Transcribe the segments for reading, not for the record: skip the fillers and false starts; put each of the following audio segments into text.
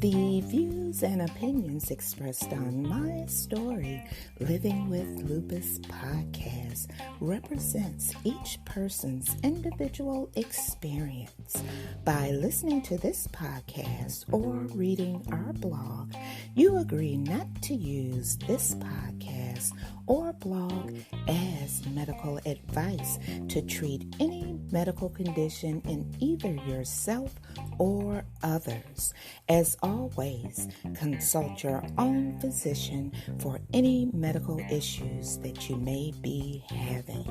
The views and opinions expressed on My Story Living with Lupus podcast represents each person's individual experience. By listening to this podcast or reading our blog, you agree not to use this podcast or blog as medical advice to treat any medical condition in either yourself or others. As always, consult your own physician for any medical issues that you may be having.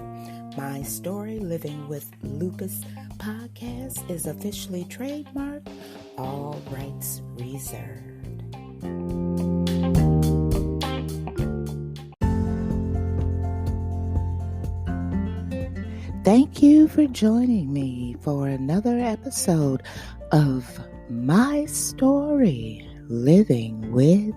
My Story Living with Lupus podcast is officially trademarked, all rights reserved. Thank you for joining me for another episode of My Story Living with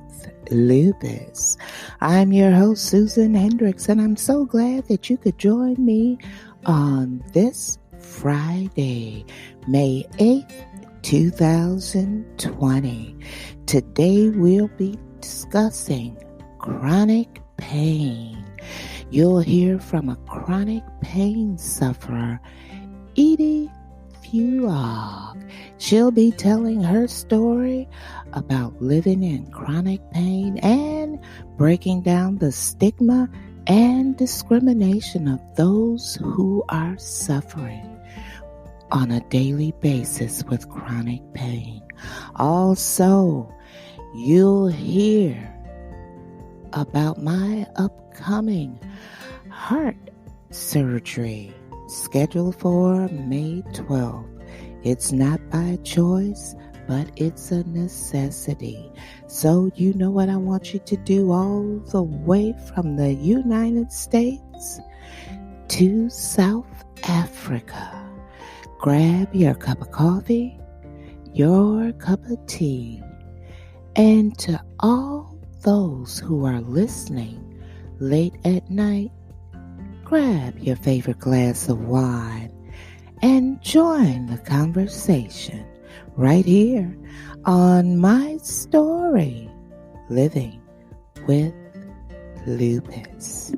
Lupus. I'm your host, Susan Hendricks, and I'm so glad that you could join me on this Friday, May 8th, 2020. Today we'll be discussing chronic pain. You'll hear from a chronic pain sufferer, Edie Fuog. She'll be telling her story about living in chronic pain and breaking down the stigma and discrimination of those who are suffering on a daily basis with chronic pain. Also, you'll hear about my upcoming heart surgery scheduled for May 12th. It's not by choice, but it's a necessity. So you know what I want you to do all the way from the United States to South Africa. Grab your cup of coffee, your cup of tea, and to all those who are listening late at night, grab your favorite glass of wine and join the conversation right here on My Story Living with Lupus.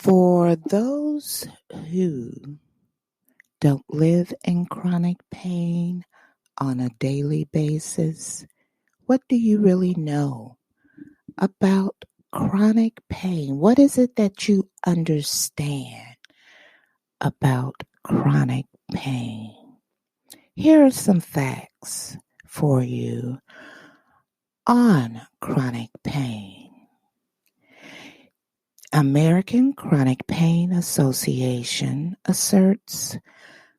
For those who don't live in chronic pain on a daily basis, what do you really know about chronic pain? What is it that you understand about chronic pain? Here are some facts for you on chronic pain. American Chronic Pain Association asserts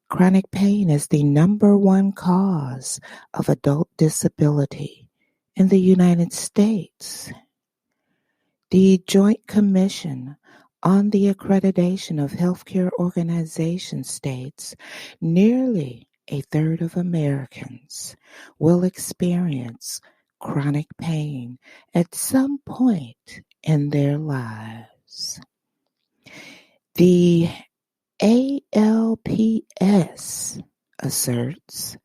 chronic pain is the number one cause of adult disability in the United States. The Joint Commission on the Accreditation of Healthcare Organizations states nearly a third of Americans will experience chronic pain at some point in their lives. The ALPS asserts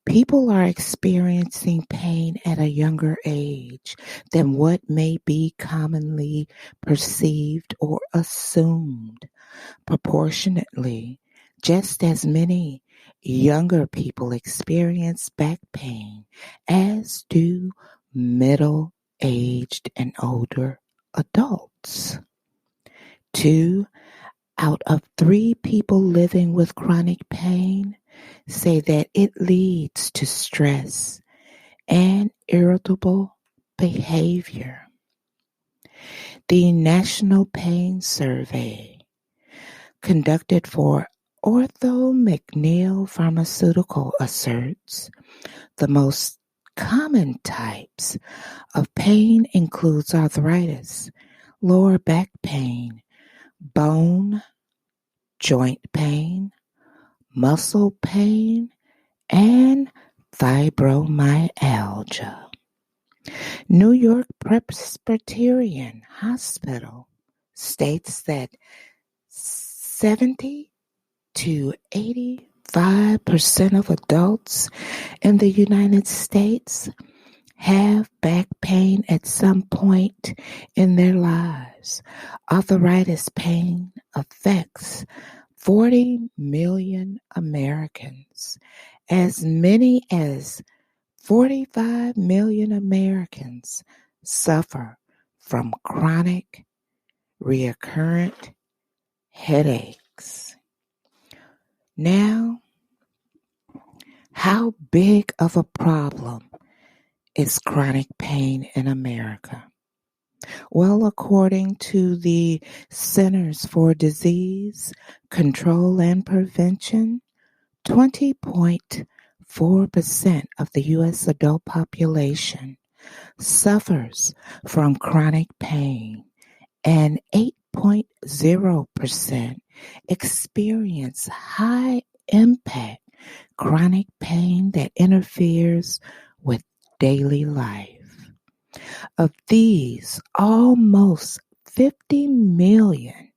people are experiencing pain at a younger age than what may be commonly perceived or assumed. Proportionately, just as many younger people experience back pain as do middle-aged and older adults. 2 out of 3 people living with chronic pain say that it leads to stress and irritable behavior. The National Pain Survey, conducted for Ortho McNeil Pharmaceutical, asserts the most common types of pain includes arthritis, lower back pain, bone, joint pain, muscle pain, and fibromyalgia. New York Presbyterian Hospital states that 70 to 85% of adults in the United States have back pain at some point in their lives. Arthritis pain affects 40 million Americans. As many as 45 million Americans suffer from chronic, recurrent headaches. Now, how big of a problem is chronic pain in America? Well, according to the Centers for Disease Control and Prevention, 20.4% of the U.S. adult population suffers from chronic pain, and 8.0% experience high-impact chronic pain that interferes with daily life. Of these, almost 50 million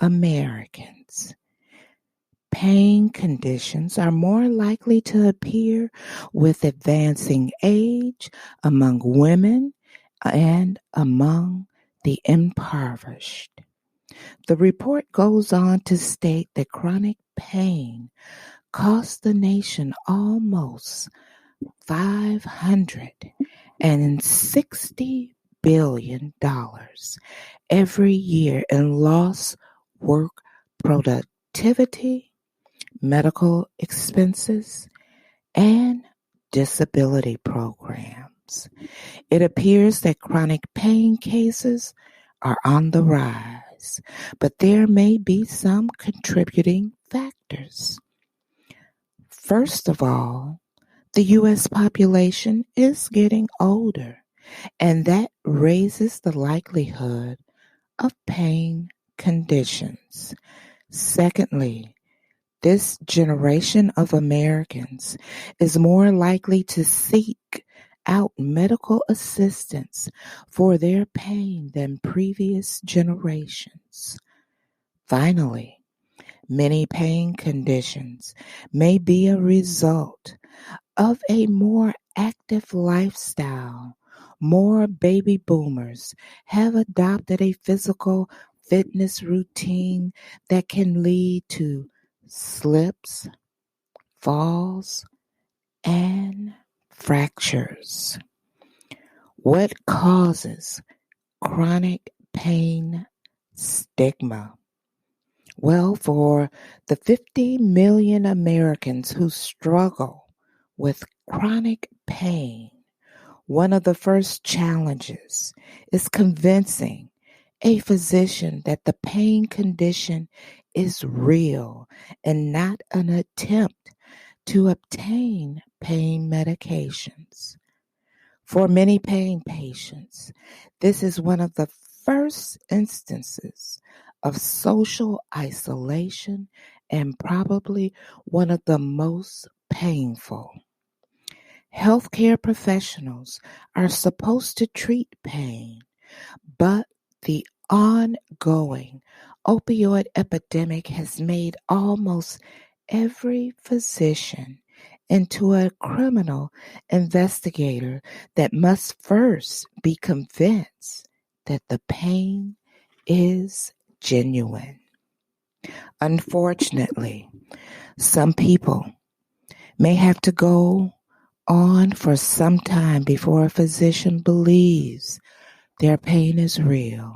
Americans' pain conditions are more likely to appear with advancing age among women and among the impoverished. The report goes on to state that chronic pain costs the nation almost $560 billion every year in lost work productivity, medical expenses, and disability programs. It appears that chronic pain cases are on the rise, but there may be some contributing factors. First of all, the U.S. population is getting older, and that raises the likelihood of pain conditions. Secondly, this generation of Americans is more likely to seek out medical assistance for their pain than previous generations. Finally, many pain conditions may be a result of a more active lifestyle. More baby boomers have adopted a physical fitness routine that can lead to slips, falls, and fractures. What causes chronic pain stigma? Well, for the 50 million Americans who struggle with chronic pain, one of the first challenges is convincing a physician that the pain condition is real and not an attempt to obtain pain medications. For many pain patients, this is one of the first instances of social isolation and probably one of the most painful. Healthcare professionals are supposed to treat pain, but the ongoing opioid epidemic has made almost every physician into a criminal investigator that must first be convinced that the pain is genuine. Unfortunately, some people may have to go on for some time before a physician believes their pain is real.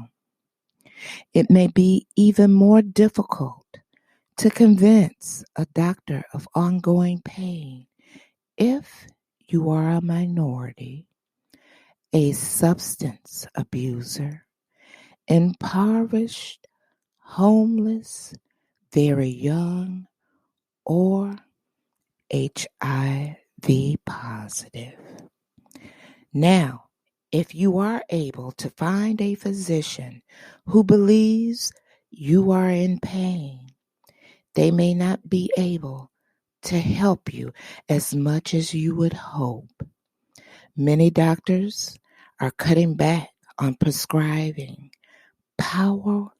It may be even more difficult to convince a doctor of ongoing pain if you are a minority, a substance abuser, impoverished, homeless, very young, or HIV positive. Now, if you are able to find a physician who believes you are in pain, they may not be able to help you as much as you would hope. Many doctors are cutting back on prescribing power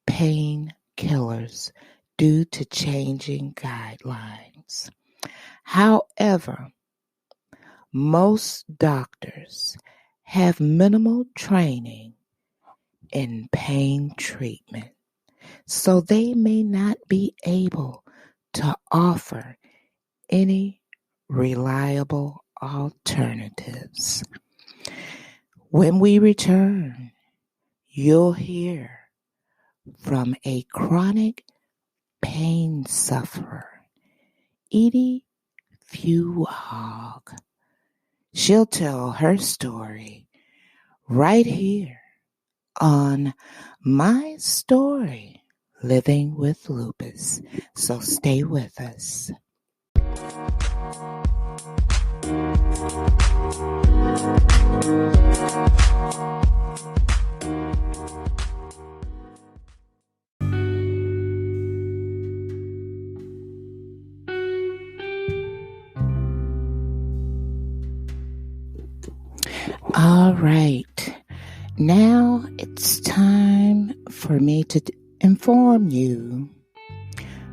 pain killers due to changing guidelines. However, most doctors have minimal training in pain treatment, so they may not be able to offer any reliable alternatives. When we return, you'll hear from a chronic pain sufferer, Edie Fuog. She'll tell her story right here on My Story, Living with Lupus. So stay with us. All right, now it's time for me to inform you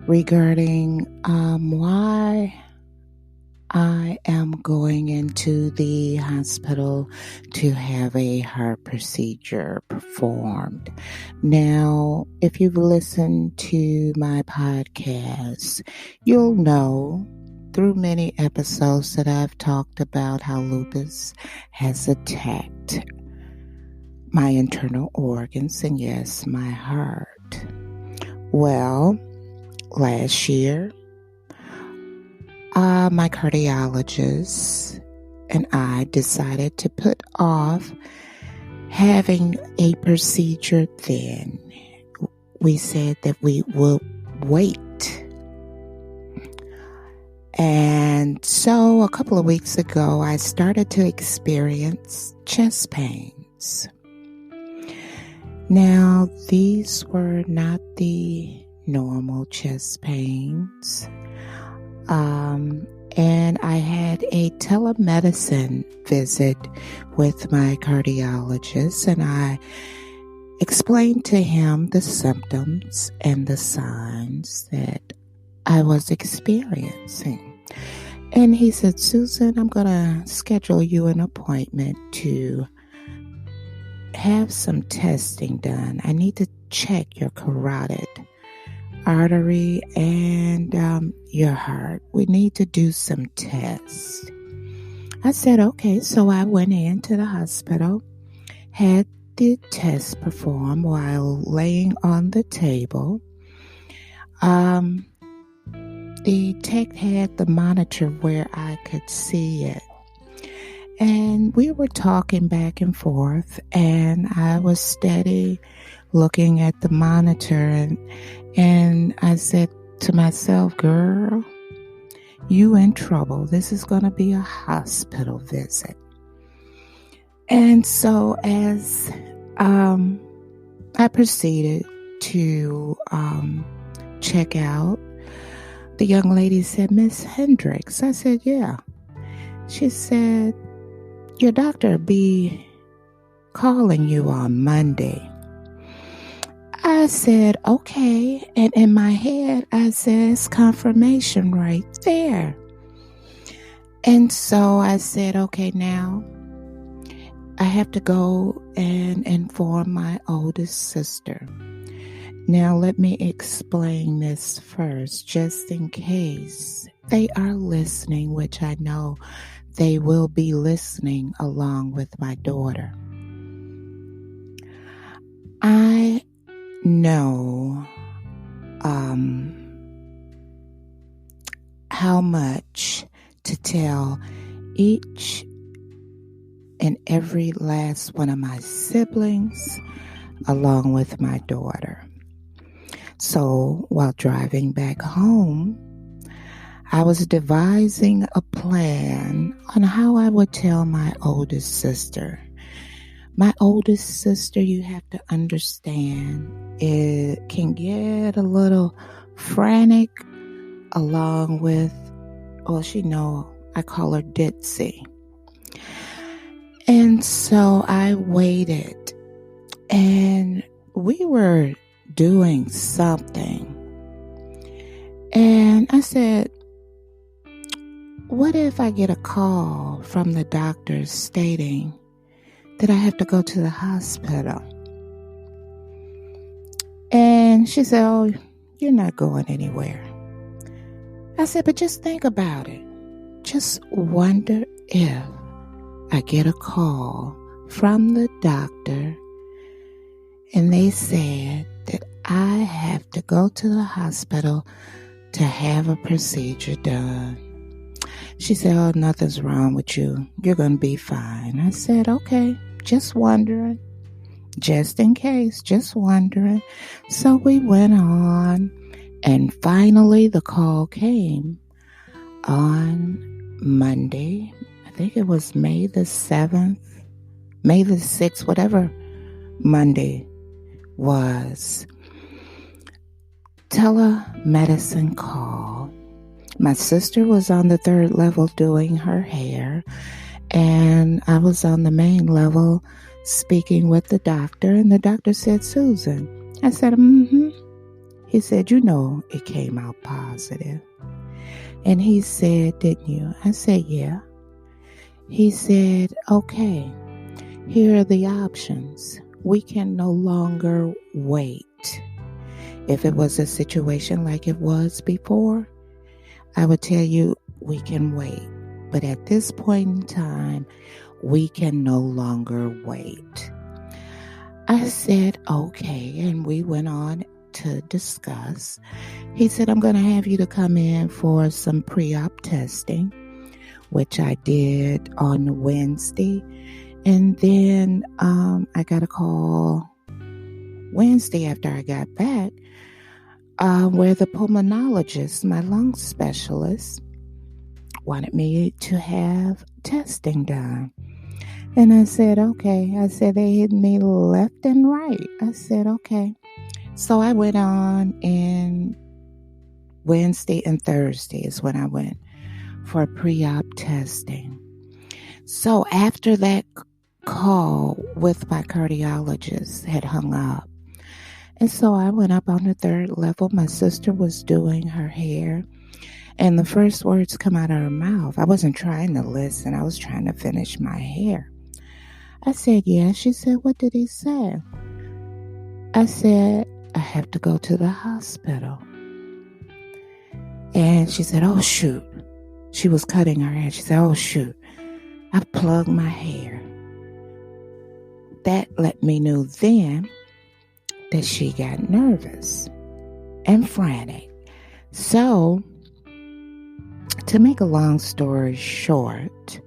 regarding why I am going into the hospital to have a heart procedure performed. Now, if you've listened to my podcast, you'll know through many episodes that I've talked about how lupus has attacked my internal organs and yes, my heart. Well, last year, my cardiologist and I decided to put off having a procedure then. We said that we will wait. And so a couple of weeks ago, I started to experience chest pains. Now, these were not the normal chest pains. And I had a telemedicine visit with my cardiologist, and I explained to him the symptoms and the signs that I was experiencing. And he said, Susan, I'm going to schedule you an appointment to have some testing done. I need to check your carotid artery and your heart. We need to do some tests. I said, okay. So I went into the hospital, had the test performed while laying on the table. The tech had the monitor where I could see it. And we were talking back and forth, and I was steady looking at the monitor, and I said to myself, girl, you in trouble. This is going to be a hospital visit. And so as I proceeded to check out, the young lady said, Miss Hendricks. I said, yeah. She said, your doctor be calling you on Monday. I said, okay. And in my head, I said, it's confirmation right there. And so I said, okay, now I have to go and inform my oldest sister. Now, let me explain this first, just in case they are listening, which I know they will be listening along with my daughter. I know how much to tell each and every last one of my siblings along with my daughter. So while driving back home, I was devising a plan on how I would tell my oldest sister. My oldest sister, you have to understand, it can get a little frantic along with, I call her Ditzy. And so I waited, and we were doing something. And I said, what if I get a call from the doctor stating that I have to go to the hospital? And she said, oh, you're not going anywhere. I said, but just think about it. Just wonder if I get a call from the doctor and they said that I have to go to the hospital to have a procedure done. She said, oh, nothing's wrong with you. You're going to be fine. I said, okay, just wondering. Just in case, just wondering. So we went on, and finally the call came on Monday. I think it was May the 7th, May the 6th, whatever Monday was. Telemedicine call. My sister was on the 3rd level doing her hair, and I was on the main level speaking with the doctor, and the doctor said, Susan. I said, mm-hmm. He said, you know it came out positive. And he said, didn't you? I said, yeah. He said, okay, here are the options. We can no longer wait. If it was a situation like it was before, I would tell you we can wait. But at this point in time, we can no longer wait. I said, okay, and we went on to discuss. He said, I'm going to have you to come in for some pre-op testing, which I did on Wednesday. And then I got a call Wednesday after I got back, where the pulmonologist, my lung specialist, wanted me to have testing done. And I said, okay. I said, they hit me left and right. I said, okay. So I went on, and Wednesday and Thursday is when I went for pre-op testing. So after that call with my cardiologist had hung up, and so I went up on the 3rd level. My sister was doing her hair, and the first words come out of her mouth. I wasn't trying to listen. I was trying to finish my hair. I said, yeah. She said, what did he say? I said, I have to go to the hospital. And she said, oh, shoot. She was cutting her hair. She said, oh, shoot. I plugged my hair. That let me know then that she got nervous and frantic. So, to make a long story short,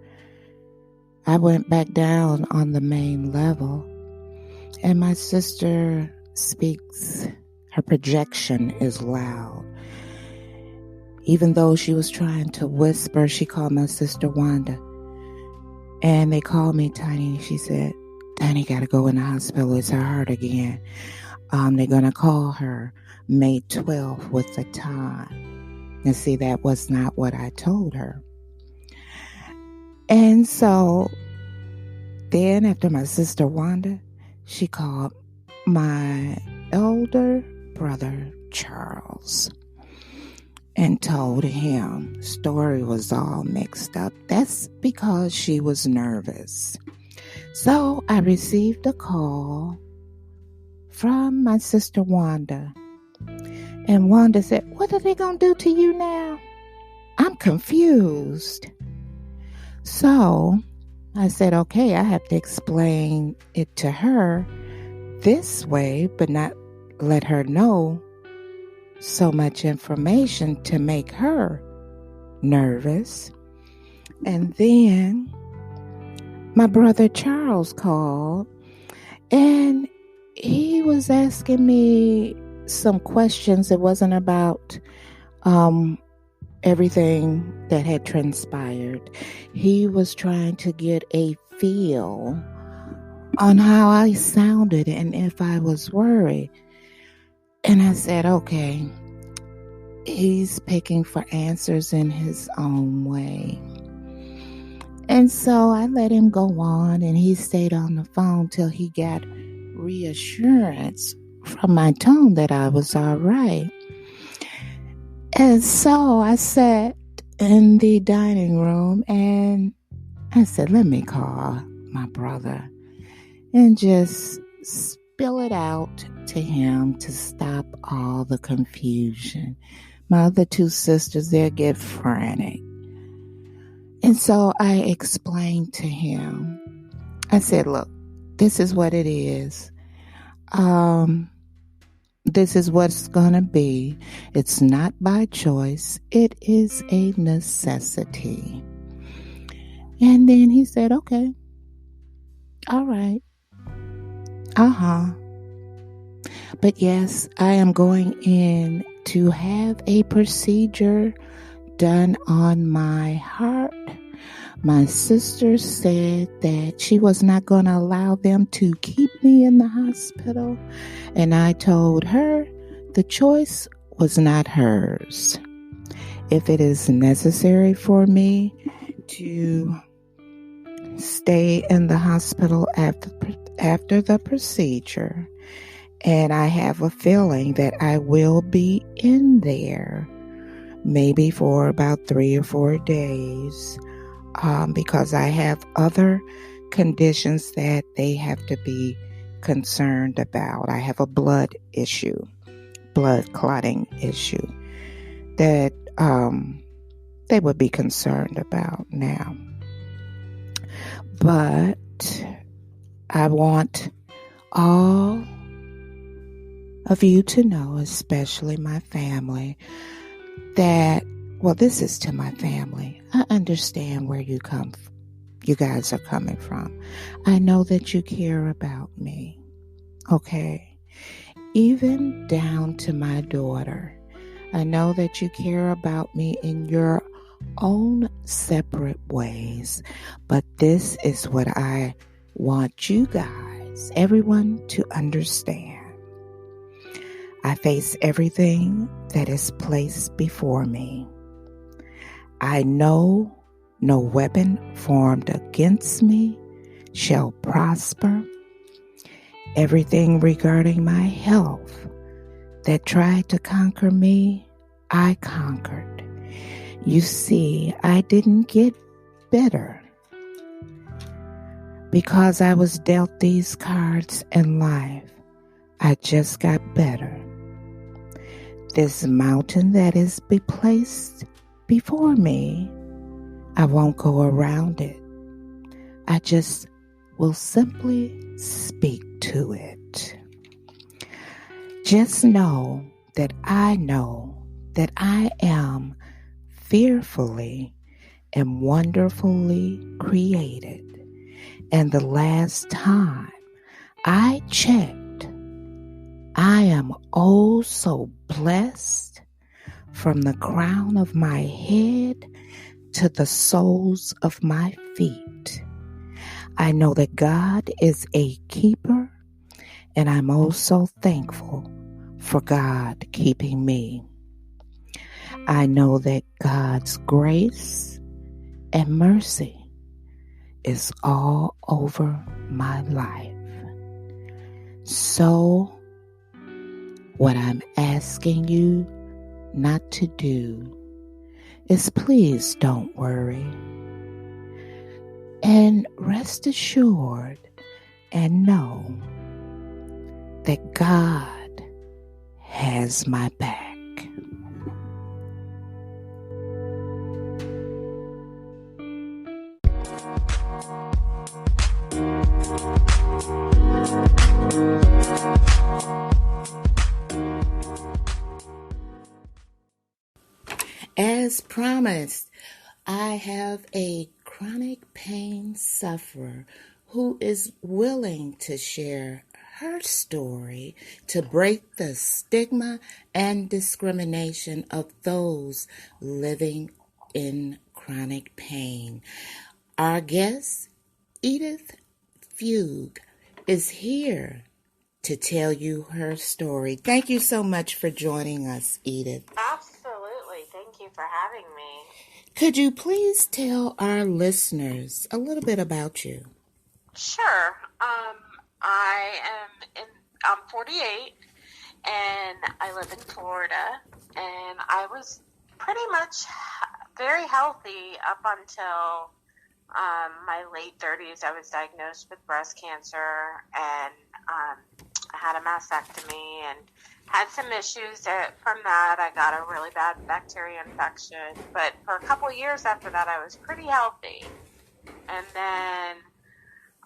I went back down on the main level, and my sister speaks. Her projection is loud. Even though she was trying to whisper, she called my sister Wanda. And they called me Tiny. She said, Tiny got to go in the hospital. It's her heart again. They're going to call her May 12th with the time. And see, that was not what I told her. And so then after my sister Wanda, she called my elder brother Charles and told him the story was all mixed up. That's because she was nervous. So I received a call from my sister Wanda. And Wanda said, what are they going to do to you now? I'm confused. So I said, okay, I have to explain it to her this way, but not let her know so much information to make her nervous. And then my brother Charles called, and he was asking me some questions. It wasn't about everything that had transpired. He was trying to get a feel on how I sounded and if I was worried. And I said, okay, he's picking for answers in his own way. And so I let him go on, and he stayed on the phone till he got reassurance from my tone that I was all right. And so I sat in the dining room and I said, let me call my brother and just spill it out to him to stop all the confusion. My other two sisters, they'll get frantic. And so I explained to him. I said, look, this is what it is. This is what's going to be. It's not by choice. It is a necessity. And then he said, okay. All right. But yes, I am going in to have a procedure done on my heart. My sister said that she was not going to allow them to keep me in the hospital. And I told her the choice was not hers. If it is necessary for me to stay in the hospital after the procedure, and I have a feeling that I will be in there maybe for about 3 or 4 days, because I have other conditions that they have to be concerned about. I have a blood clotting issue that they would be concerned about now. But I want all of you to know, especially my family, that, well, this is to my family. I understand where you guys are coming from. I know that you care about me. Okay? Even down to my daughter. I know that you care about me in your own separate ways. But this is what I want you guys, everyone, to understand. I face everything that is placed before me. I know no weapon formed against me shall prosper. Everything regarding my health that tried to conquer me, I conquered. You see, I didn't get bitter because I was dealt these cards in life, I just got better. This mountain that is placed before me, I won't go around it. I just will simply speak to it. Just know that I am fearfully and wonderfully created. And the last time I checked, I am oh so blessed from the crown of my head to the soles of my feet. I know that God is a keeper, and I'm also thankful for God keeping me. I know that God's grace and mercy is all over my life. So, what I'm asking you not to do is please don't worry. And rest assured and know that God has my back. As promised, I have a chronic pain sufferer who is willing to share her story to break the stigma and discrimination of those living in chronic pain. Our guest, Edith Fuog, is here to tell you her story. Thank you so much for joining us, Edith. Absolutely. Thank you for having me. Could you please tell our listeners a little bit about you? Sure. I'm 48 and I live in Florida, and I was pretty much very healthy up until my late 30s. I was diagnosed with breast cancer, and I had a mastectomy and had some issues from that. I got a really bad bacteria infection, but for a couple of years after that, I was pretty healthy. And then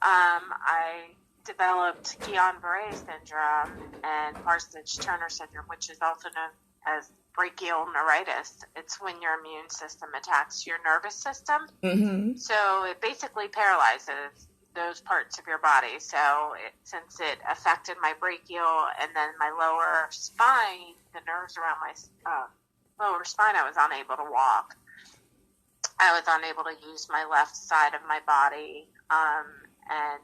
I developed Guillain-Barré syndrome and Parsonage-Turner syndrome, which is also known as brachial neuritis. It's when your immune system attacks your nervous system. Mm-hmm. So it basically paralyzes those parts of your body. So since it affected my brachial and then my lower spine, the nerves around my lower spine, I was unable to walk. I was unable to use my left side of my body. And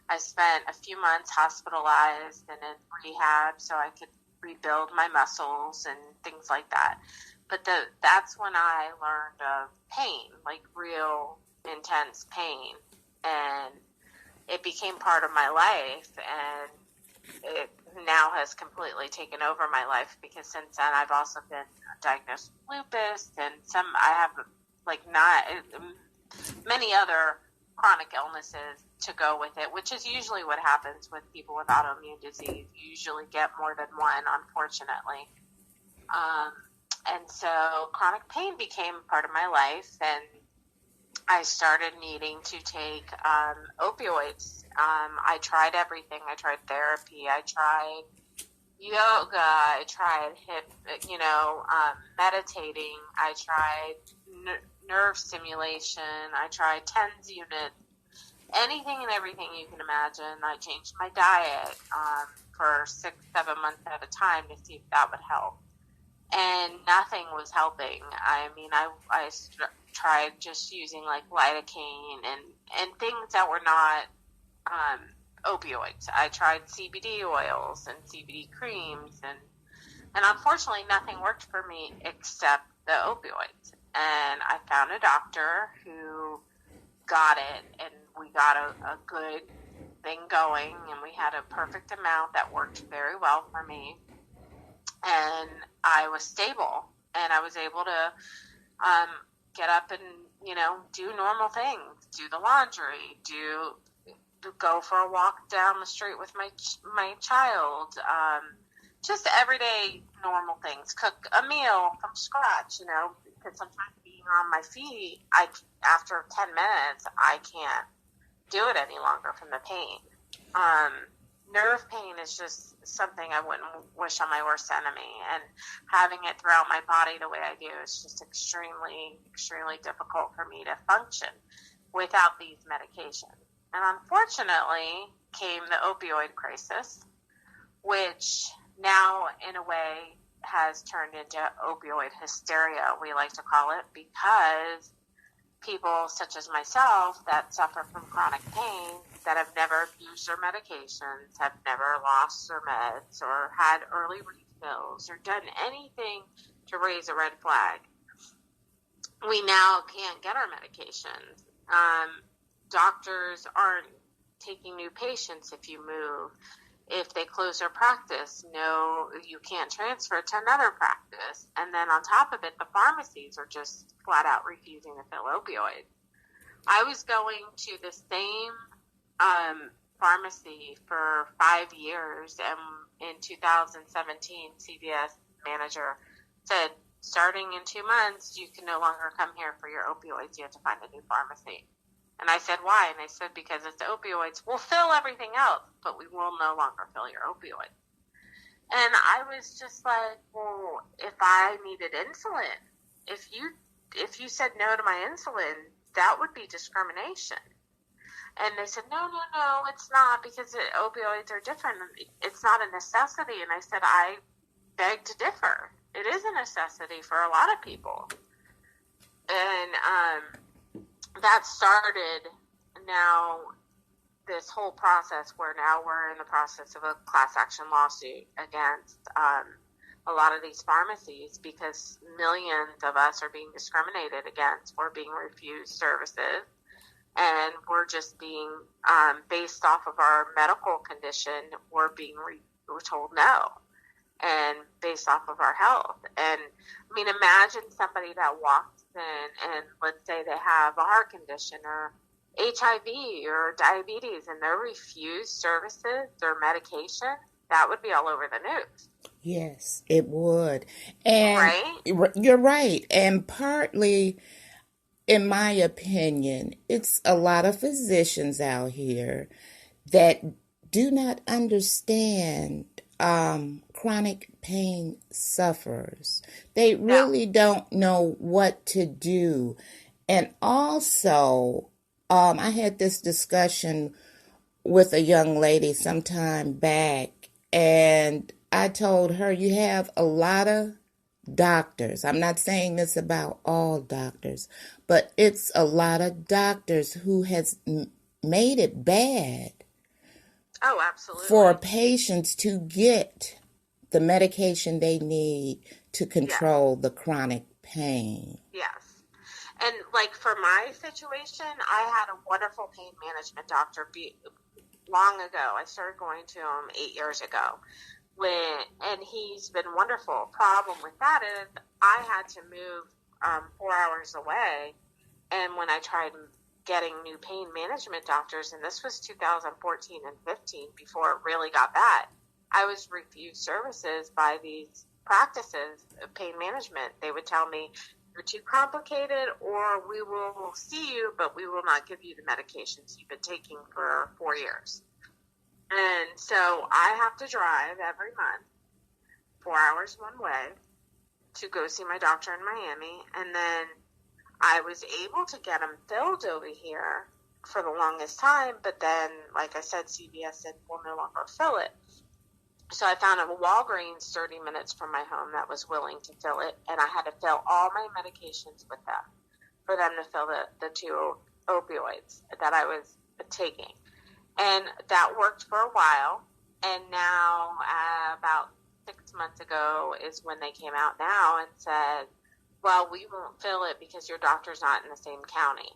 I spent a few months hospitalized and in rehab so I could rebuild my muscles and things like that. But that's when I learned of pain, like real intense pain. And it became part of my life, and it now has completely taken over my life, because since then I've also been diagnosed with lupus, and I have many other chronic illnesses to go with it, which is usually what happens with people with autoimmune disease. You usually get more than one, unfortunately. And so chronic pain became part of my life, and I started needing to take opioids. I tried everything. I tried therapy. I tried yoga. I tried meditating. I tried nerve stimulation. I tried TENS units. Anything and everything you can imagine. I changed my diet for 6-7 months at a time to see if that would help. And nothing was helping. I mean, I tried just using like lidocaine and things that were not opioids. I tried CBD oils and CBD creams, and unfortunately nothing worked for me except the opioids. And I found a doctor who got it, and we got a good thing going, and we had a perfect amount that worked very well for me. And I was stable, and I was able to get up and, do normal things, do the laundry, go for a walk down the street with my child. Just everyday normal things. Cook a meal from scratch, because sometimes being on my feet, after 10 minutes, I can't do it any longer from the pain. Nerve pain is just something I wouldn't wish on my worst enemy, and having it throughout my body the way I do is just extremely, extremely difficult for me to function without these medications. And unfortunately came the opioid crisis, which now in a way has turned into opioid hysteria, we like to call it, because people such as myself that suffer from chronic pain, that have never abused their medications, have never lost their meds or had early refills or done anything to raise a red flag, we now can't get our medications. Doctors aren't taking new patients if you move. If they close their practice, no, you can't transfer to another practice. And then on top of it, the pharmacies are just flat out refusing to fill opioids. I was going to the same pharmacy for 5 years, and in 2017, CVS manager said, starting in 2 months, you can no longer come here for your opioids. You have to find a new pharmacy. And I said, why? And they said, because it's opioids. We'll fill everything else, but we will no longer fill your opioids. And I was just like, well, if I needed insulin, if you said no to my insulin, that would be discrimination. And they said, no, it's not, because opioids are different. It's not a necessity. And I said, I beg to differ. It is a necessity for a lot of people. And that started now this whole process where now we're in the process of a class action lawsuit against a lot of these pharmacies, because millions of us are being discriminated against. We're being refused services, and we're just being, based off of our medical condition, we're told no, and based off of our health. And I mean, imagine somebody that walks in and let's say they have a heart condition or HIV or diabetes, and they're refused services or medication. That would be all over the news. Yes, it would. And right? You're right. And partly, in my opinion, it's a lot of physicians out here that do not understand chronic pain sufferers. They really don't know what to do. And also, I had this discussion with a young lady some time back, and I told her, you have a lot of doctors. I'm not saying this about all doctors, but it's a lot of doctors who has made it bad. Oh, absolutely. For patients to get the medication they need to control the chronic pain. Yes. And like for my situation, I had a wonderful pain management doctor long ago. I started going to him 8 years ago. And he's been wonderful. Problem with that is I had to move 4 hours away. And when I tried getting new pain management doctors, and this was 2014 and 15 before it really got bad, I was refused services by these practices of pain management. They would tell me, you're too complicated, or we will see you, but we will not give you the medications you've been taking for 4 years. And so I have to drive every month 4 hours one way to go see my doctor in Miami. And then I was able to get them filled over here for the longest time. But then, like I said, CVS said, we'll no longer fill it. So I found a Walgreens 30 minutes from my home that was willing to fill it. And I had to fill all my medications with them for them to fill the 2 opioids that I was taking. And that worked for a while. And now, about 6 months ago is when they came out now and said, well, we won't fill it because your doctor's not in the same county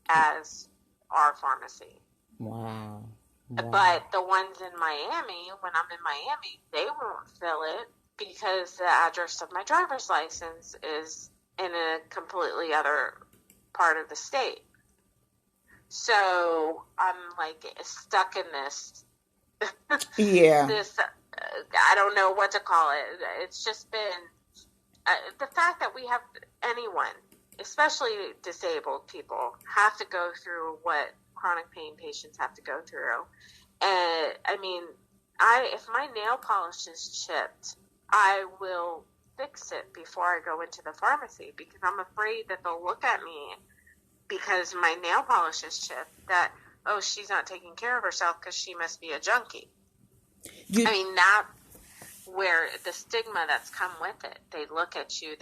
as our pharmacy. Wow. But the ones in Miami, when I'm in Miami, they won't fill it because the address of my driver's license is in a completely other part of the state. So I'm like stuck in this, Yeah. I don't know what to call it. It's just been the fact that we have anyone, especially disabled people, have to go through what chronic pain patients have to go through. And I mean, if my nail polish is chipped, I will fix it before I go into the pharmacy, because I'm afraid that they'll look at me because my nail polish is chipped that, oh, she's not taking care of herself because she must be a junkie. I mean, that where the stigma that's come with it. They look at you.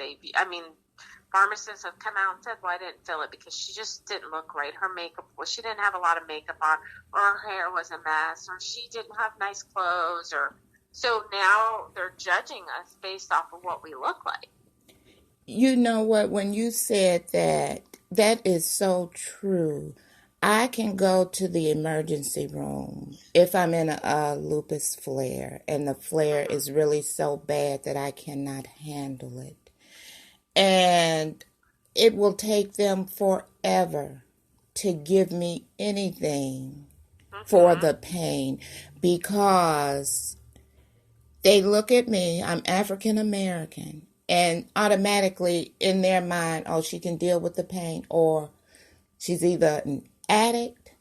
Pharmacists have come out and said, well, I didn't fill it because she just didn't look right. Her makeup, she didn't have a lot of makeup on, or her hair was a mess, or she didn't have nice clothes, or so now they're judging us based off of what we look like. You know what? When you said that, that is so true. I can go to the emergency room if I'm in a lupus flare, and the flare is really so bad that I cannot handle it. And it will take them forever to give me anything for the pain, because they look at me, I'm African American, and automatically in their mind, oh, she can deal with the pain, or she's either an addict,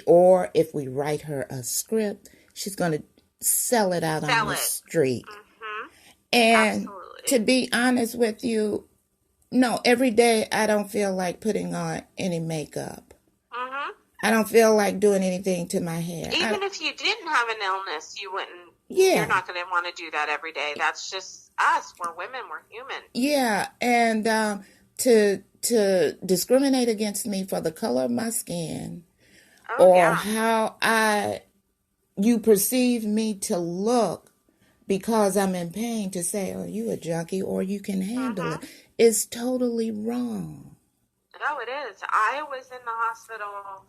or if we write her a script, she's going to sell it out on the street. And Absolutely. To be honest with you, no, every day I don't feel like putting on any makeup. I don't feel like doing anything to my hair. Even if you didn't have an illness, you wouldn't. Yeah. You're not going to want to do that every day. That's just us. We're women. We're human. Yeah, and to discriminate against me for the color of my skin, how you perceive me to look because I'm in pain, to say, oh, you a junkie, or you can handle it, is totally wrong. No, it is. I was in the hospital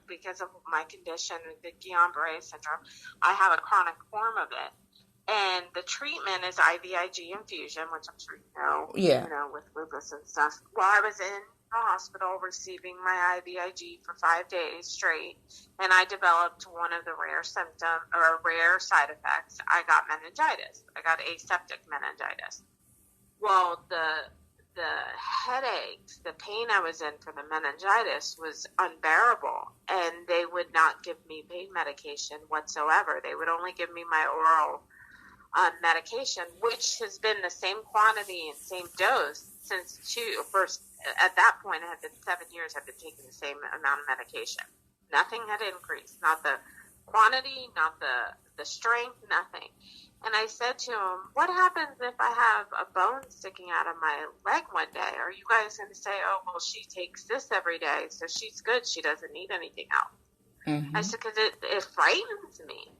because of my condition, the Guillain-Barré syndrome. I have a chronic form of it. And the treatment is IVIG infusion, which I'm sure you know, with lupus and stuff. Well, I was in the hospital receiving my IVIG for 5 days straight, and I developed one of the rare side effects. I got meningitis. I got aseptic meningitis. Well, the headaches, the pain I was in for the meningitis was unbearable, and they would not give me pain medication whatsoever. They would only give me my oral medication, which has been the same quantity and same dose since at that point, it had been 7 years I've been taking the same amount of medication. Nothing had increased, not the quantity, not the strength, nothing. And I said to him, what happens if I have a bone sticking out of my leg one day? Are you guys going to say, oh, well, she takes this every day, so she's good, she doesn't need anything else? I said, because it frightens me.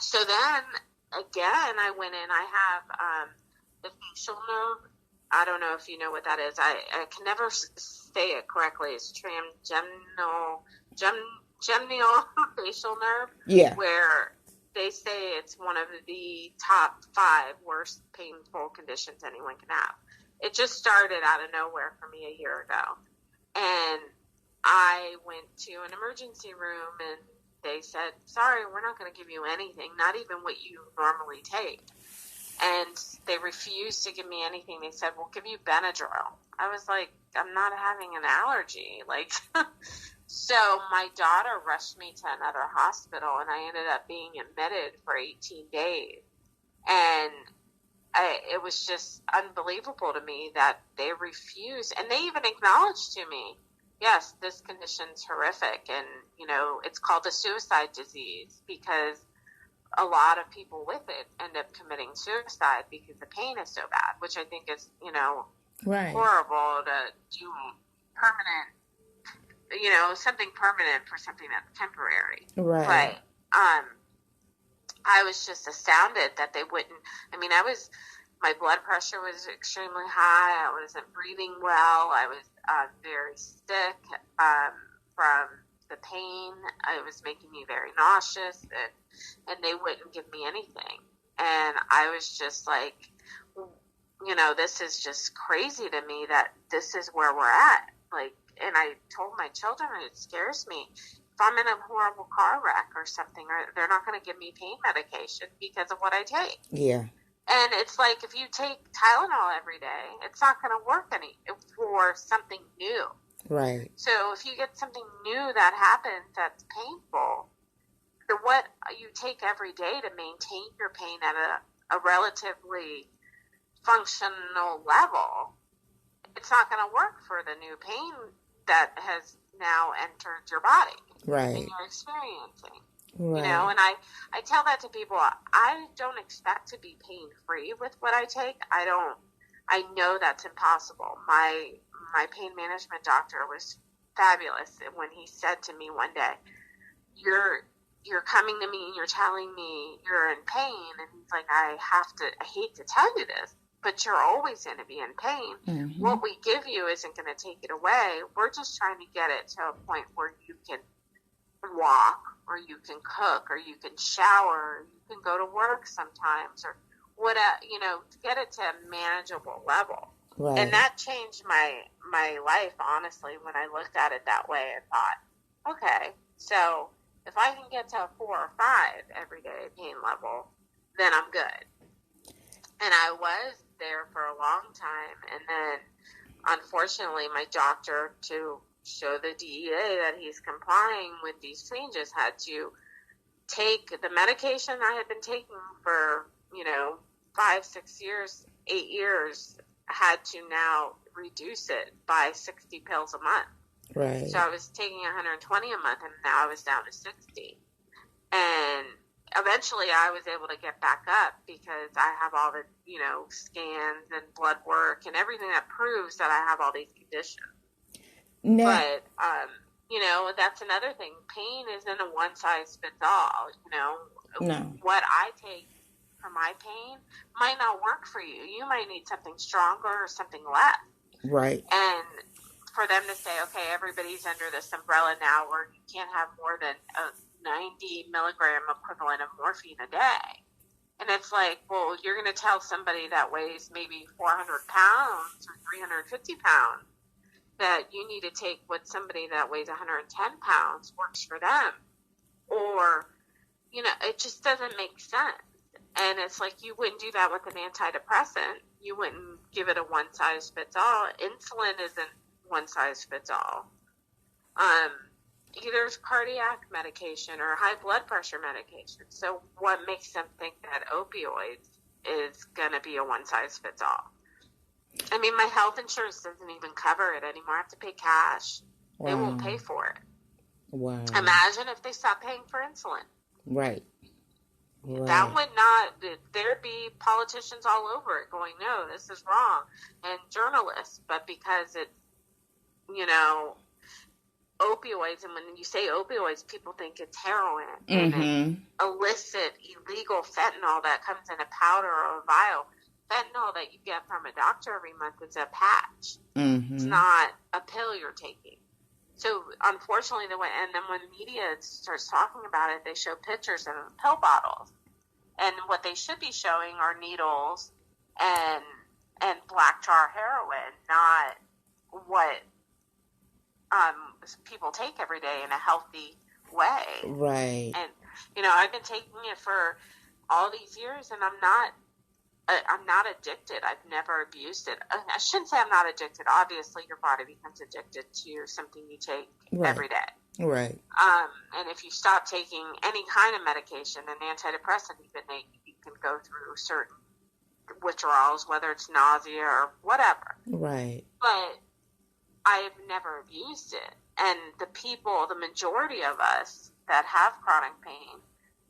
So then, again, I went in. I have the facial nerve. I don't know if you know what that is. I can never say it correctly. It's genial facial nerve. Yeah. Where they say it's one of the top 5 worst painful conditions anyone can have. It just started out of nowhere for me a year ago. And I went to an emergency room, and they said, sorry, we're not going to give you anything, not even what you normally take. And they refused to give me anything. They said, we'll give you Benadryl. I was like, I'm not having an allergy. So my daughter rushed me to another hospital, and I ended up being admitted for 18 days. And it was just unbelievable to me that they refused. And they even acknowledged to me, yes, this condition's horrific. And, it's called a suicide disease because a lot of people with it end up committing suicide because the pain is so bad, which I think is, right, horrible to do permanent, something permanent for something that's temporary. Right. But I was just astounded that they wouldn't. My blood pressure was extremely high. I wasn't breathing well. I was very sick from the pain. It was making me very nauseous, and they wouldn't give me anything. And I was just like, this is just crazy to me that this is where we're at. and I told my children, it scares me. If I'm in a horrible car wreck or something, they're not going to give me pain medication because of what I take. Yeah. And it's like, if you take Tylenol every day, it's not going to work for something new. Right. So if you get something new that happens that's painful, what you take every day to maintain your pain at a relatively functional level, it's not going to work for the new pain that has now entered your body. Right. And you're experiencing. Right. You know, and I tell that to people. I don't expect to be pain-free with what I take. I know that's impossible. My pain management doctor was fabulous when he said to me one day, you're coming to me and you're telling me you're in pain, and he's like, I hate to tell you this, but you're always going to be in pain. Mm-hmm. What we give you isn't going to take it away. We're just trying to get it to a point where you can walk, or you can cook, or you can shower, or you can go to work sometimes, or get it to a manageable level. Right. And that changed my life, honestly, when I looked at it that way. I thought, okay, so if I can get to a 4 or 5 everyday pain level, then I'm good. And I was there for a long time. And then, unfortunately, my doctor, to show the DEA that he's complying with these changes, had to take the medication I had been taking for, 5, 6 years, 8 years, had to now reduce it by 60 pills a month. Right. So I was taking 120 a month, and now I was down to 60. And eventually I was able to get back up because I have all the, scans and blood work and everything that proves that I have all these conditions. Now, But, that's another thing. Pain isn't a one-size-fits-all. No. What I take for my pain might not work for you. You might need something stronger or something less. Right. And for them to say, okay, everybody's under this umbrella now where you can't have more than a 90 milligram equivalent of morphine a day. And it's like, well, you're going to tell somebody that weighs maybe 400 pounds or 350 pounds that you need to take what somebody that weighs 110 pounds works for them. Or, it just doesn't make sense. And it's like, you wouldn't do that with an antidepressant. You wouldn't give it a one-size-fits-all. Insulin isn't one-size-fits-all. Either it's cardiac medication or high blood pressure medication. So what makes them think that opioids is going to be a one-size-fits-all? I mean, my health insurance doesn't even cover it anymore. I have to pay cash. Wow. They won't pay for it. Wow. Imagine if they stopped paying for insulin. Right. Right. That would not, there'd be politicians all over it going, no, this is wrong, and journalists, but because it's, opioids, and when you say opioids, people think it's heroin, and it's illicit, illegal fentanyl that comes in a powder or a vial. Fentanyl that you get from a doctor every month is a patch. It's not a pill you're taking. So, unfortunately, and then when the media starts talking about it, they show pictures of pill bottles. And what they should be showing are needles and black tar heroin, not what people take every day in a healthy way. Right. And, I've been taking it for all these years, and I'm not addicted. I've never abused it. I shouldn't say I'm not addicted. Obviously, your body becomes addicted to something you take every day. Right. And if you stop taking any kind of medication, an antidepressant, even you can go through certain withdrawals, whether it's nausea or whatever. Right. But I've never abused it. And the majority of us that have chronic pain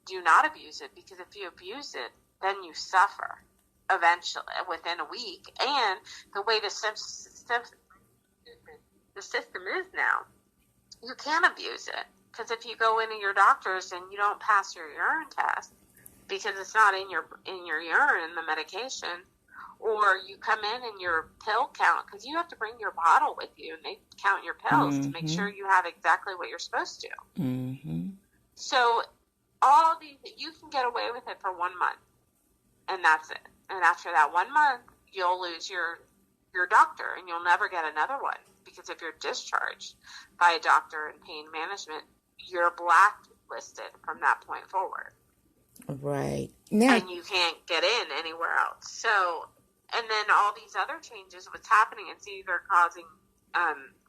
do not abuse it, because if you abuse it, then you suffer eventually within a week. And the way the system is now, you can't abuse it, because if you go into your doctors and you don't pass your urine test because it's not in your urine, the medication, or you come in and your pill count, because you have to bring your bottle with you and they count your pills to make sure you have exactly what you're supposed to. So all these, you can get away with it for 1 month, and that's it. And after that 1 month, you'll lose your doctor, and you'll never get another one, because if you're discharged by a doctor in pain management, you're blacklisted from that point forward. Right. Now, and you can't get in anywhere else. So, and then all these other changes, what's happening is either causing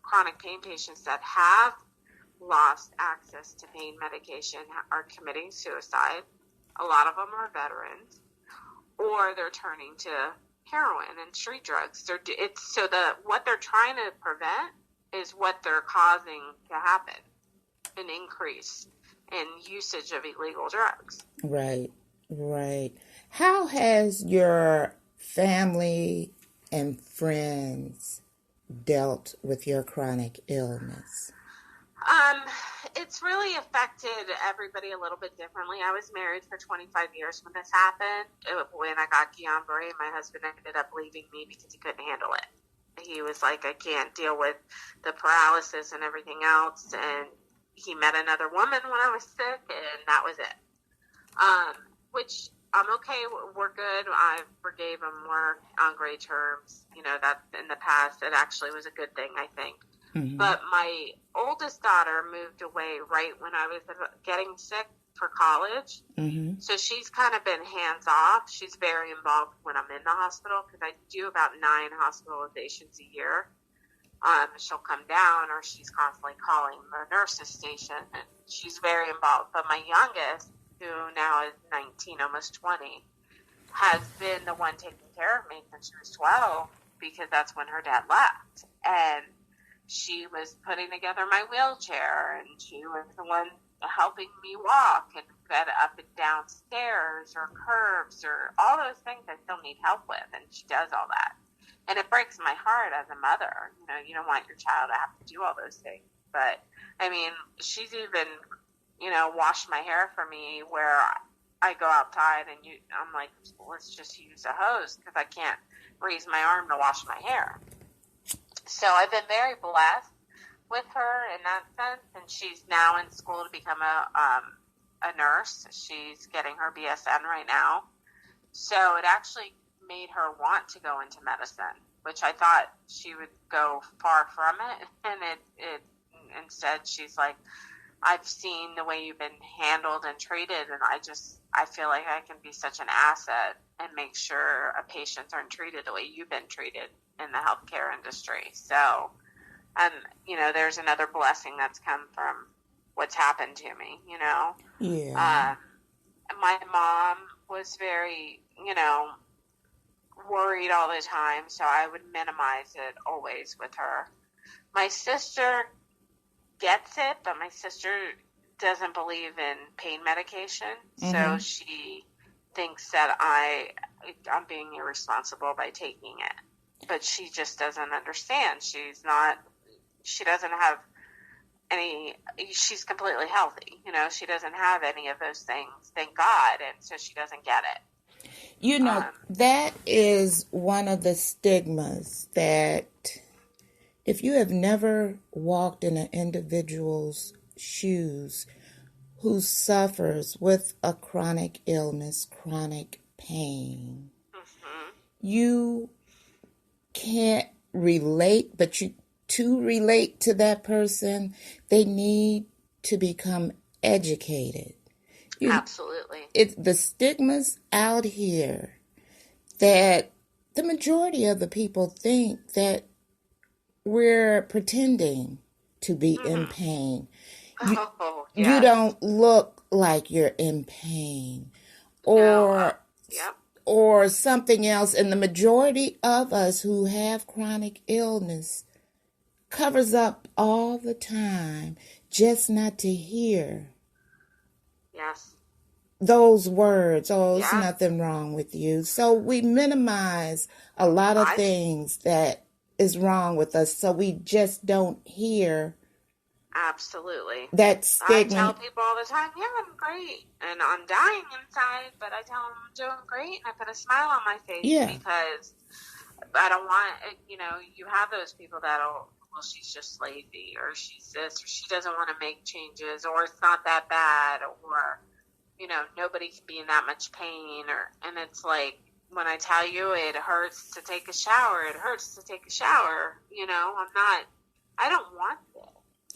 chronic pain patients that have lost access to pain medication are committing suicide. A lot of them are veterans, or they're turning to heroin and street drugs. What they're trying to prevent is what they're causing to happen, an increase in usage of illegal drugs. Right, right. How has your family and friends dealt with your chronic illness? It's really affected everybody a little bit differently. I was married for 25 years when this happened. When I got Guillain-Barré, my husband ended up leaving me because he couldn't handle it. He was like, I can't deal with the paralysis and everything else. And he met another woman when I was sick, and that was it. Which I'm okay. We're good. I forgave him. We're on great terms. You know, that in the past, it actually was a good thing, I think. Mm-hmm. But my oldest daughter moved away right when I was getting sick for college. Mm-hmm. So she's kind of been hands off. She's very involved when I'm in the hospital because I do about 9 hospitalizations a year. She'll come down, or she's constantly calling the nurses station, and she's very involved. But my youngest, who now is 19, almost 20, has been the one taking care of me since she was 12 because that's when her dad left. And she was putting together my wheelchair, and she was the one helping me walk and get up and down stairs or curves or all those things I still need help with, and she does all that. And it breaks my heart as a mother. You know, you don't want your child to have to do all those things. But, I mean, she's even, you know, washed my hair for me where I go outside and I'm like, let's just use a hose because I can't raise my arm to wash my hair. So I've been very blessed with her in that sense, and she's now in school to become a nurse. She's getting her BSN right now. So it actually made her want to go into medicine, which I thought she would go far from it. And it instead she's like, I've seen the way you've been handled and treated, and I feel like I can be such an asset and make sure patients aren't treated the way you've been treated in the healthcare industry. So, you know, there's another blessing that's come from what's happened to me, you know? Yeah. My mom was very, you know, worried all the time, so I would minimize it always with her. My sister gets it, but my sister doesn't believe in pain medication, so she thinks that I'm being irresponsible by taking it. But she just doesn't understand. She doesn't have she's completely healthy, you know, she doesn't have any of those things, thank God, and so she doesn't get it. You know, that is one of the stigmas that if you have never walked in an individual's shoes who suffers with a chronic illness, chronic pain, you can't relate, but to relate to that person, they need to become educated. Absolutely. It's the stigmas out here that the majority of the people think that we're pretending to be in pain. You don't look like you're in pain or something else. And the majority of us who have chronic illness covers up all the time just not to hear those words. Oh, there's nothing wrong with you. So we minimize a lot of things that is wrong with us, so we just don't hear. Absolutely. That stigma. I tell people all the time, yeah, I'm great, and I'm dying inside, but I tell them I'm doing great, and I put a smile on my face because I don't want, you know, you have those people that'll, well, she's just lazy, or she's this, or she doesn't want to make changes, or it's not that bad, or, you know, nobody can be in that much pain, and it's like, when I tell you it hurts to take a shower, it hurts to take a shower, you know, I'm not I don't want this.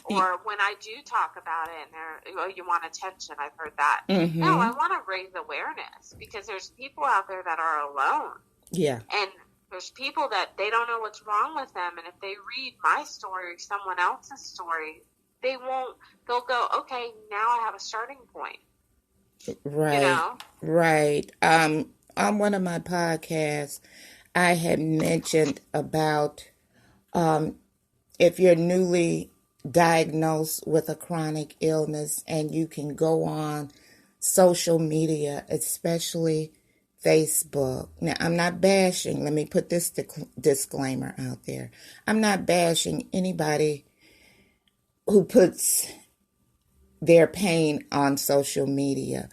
Or when I do talk about it and they're, oh, you want attention, I've heard that. Mm-hmm. No, I want to raise awareness because there's people out there that are alone. Yeah. And there's people that they don't know what's wrong with them. And if they read my story or someone else's story, they'll go, okay, now I have a starting point. Right. You know? Right. On one of my podcasts, I had mentioned about if you're newly diagnosed with a chronic illness and you can go on social media, especially Facebook. Now, I'm not bashing, let me put this disclaimer out there. I'm not bashing anybody who puts their pain on social media.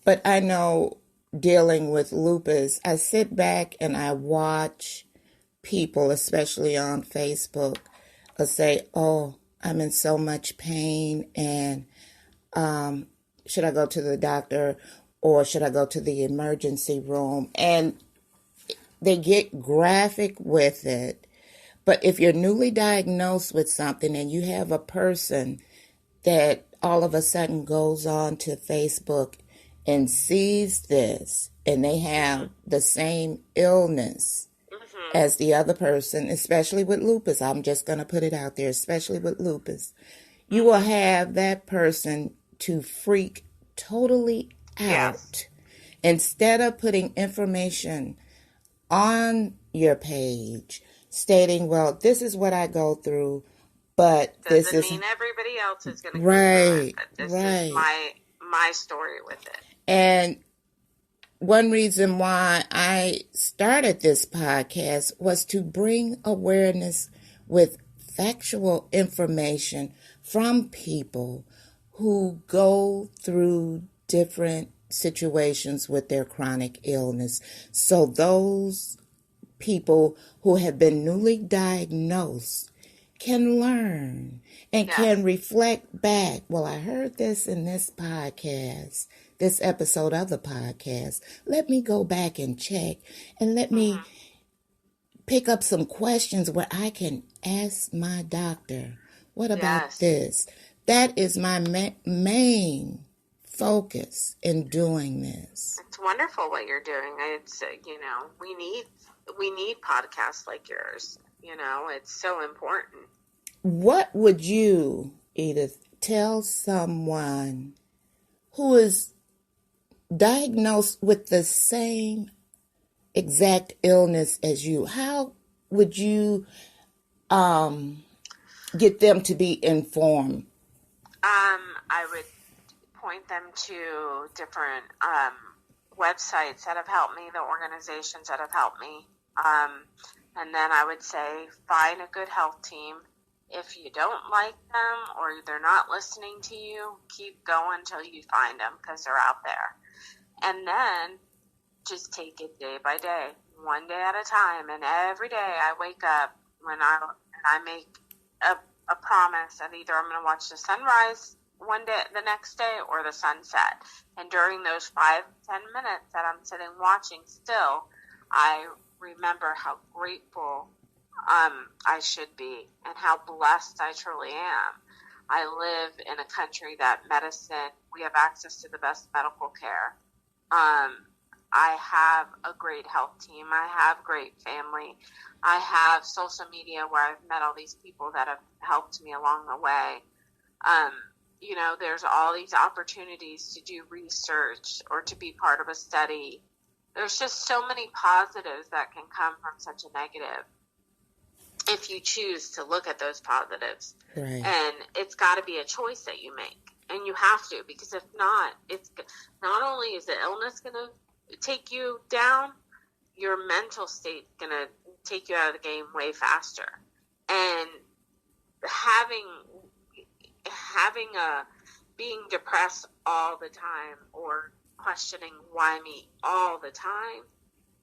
But I know dealing with lupus, I sit back and I watch people, especially on Facebook, say, oh, I'm in so much pain and should I go to the doctor or should I go to the emergency room? And they get graphic with it. But if you're newly diagnosed with something and you have a person that all of a sudden goes on to Facebook and sees this and they have the same illness as the other person, especially with lupus, I'm just going to put it out there, especially with lupus, you will have that person to freak totally out. Yes. Instead of putting information on your page stating, well, this is what I go through, but doesn't mean everybody else is going to go through it, but this is my story with it. And one reason why I started this podcast was to bring awareness with factual information from people who go through different situations with their chronic illness. So those people who have been newly diagnosed can learn and can reflect back. Well, I heard this in this podcast, this episode of the podcast. Let me go back and check and let me pick up some questions where I can ask my doctor, what about this? That is my main focus in doing this. It's wonderful what you're doing. It's, we need podcasts like yours. It's so important. What would you, Edith, tell someone who is diagnosed with the same exact illness as you? How would you get them to be informed? I would point them to different websites that have helped me, the organizations that have helped me. And then I would say find a good health team. If you don't like them or they're not listening to you, keep going until you find them because they're out there. And then just take it day by day, one day at a time. And every day I wake up and I make a promise that either I'm going to watch the sunrise one day, the next day, or the sunset. And during those 5-10 minutes that I'm sitting watching still, I remember how grateful I should be and how blessed I truly am. I live in a country that we have access to the best medical care. I have a great health team. I have great family. I have social media where I've met all these people that have helped me along the way. There's all these opportunities to do research or to be part of a study. There's just so many positives that can come from such a negative if you choose to look at those positives. Right. And it's got to be a choice that you make. And you have to, because if not, it's not only is the illness going to take you down, your mental state going to take you out of the game way faster. And being depressed all the time or questioning why me all the time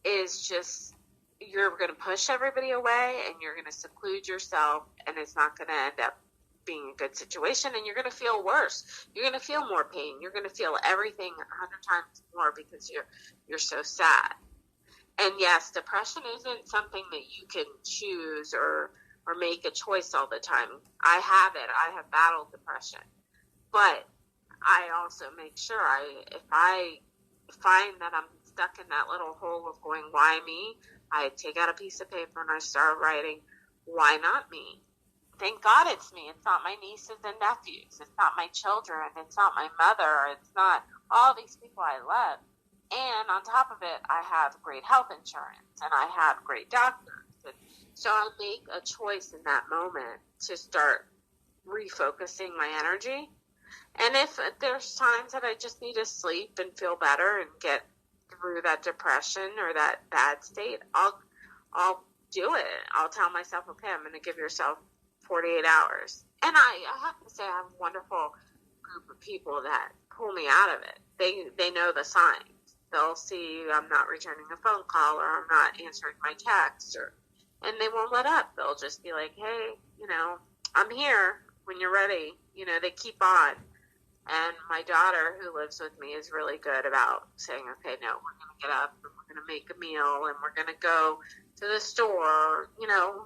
is just, you're going to push everybody away and you're going to seclude yourself, and it's not going to end up being a good situation, and you're going to feel worse. You're going to feel more pain. You're going to feel everything 100 times more because you're so sad. And yes, depression isn't something that you can choose or or make a choice all the time. I have it. I have battled depression. But I also make sure if I find that I'm stuck in that little hole of going, why me? I take out a piece of paper and I start writing, why not me? Thank God it's me. It's not my nieces and nephews. It's not my children. It's not my mother. It's not all these people I love. And on top of it, I have great health insurance and I have great doctors. And so I make a choice in that moment to start refocusing my energy. And if there's times that I just need to sleep and feel better and get through that depression or that bad state, I'll do it. I'll tell myself, okay, I'm going to give yourself 48 hours. And I have to say, I have a wonderful group of people that pull me out of it. They know the signs. They'll see I'm not returning a phone call or I'm not answering my text, and they won't let up. They'll just be like, hey, I'm here when you're ready. They keep on. And my daughter, who lives with me, is really good about saying, okay, no, we're going to get up and we're going to make a meal and we're going to go to the store,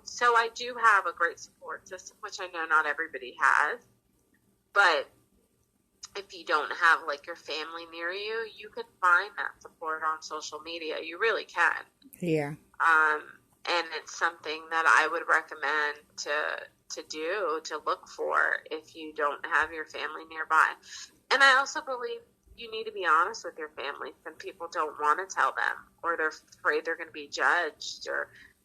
So I do have a great support system, which I know not everybody has. But if you don't have, your family near you, you can find that support on social media. You really can. Yeah. And it's something that I would recommend to look for if you don't have your family nearby. And I also believe you need to be honest with your family. Some people don't want to tell them, or they're afraid they're going to be judged,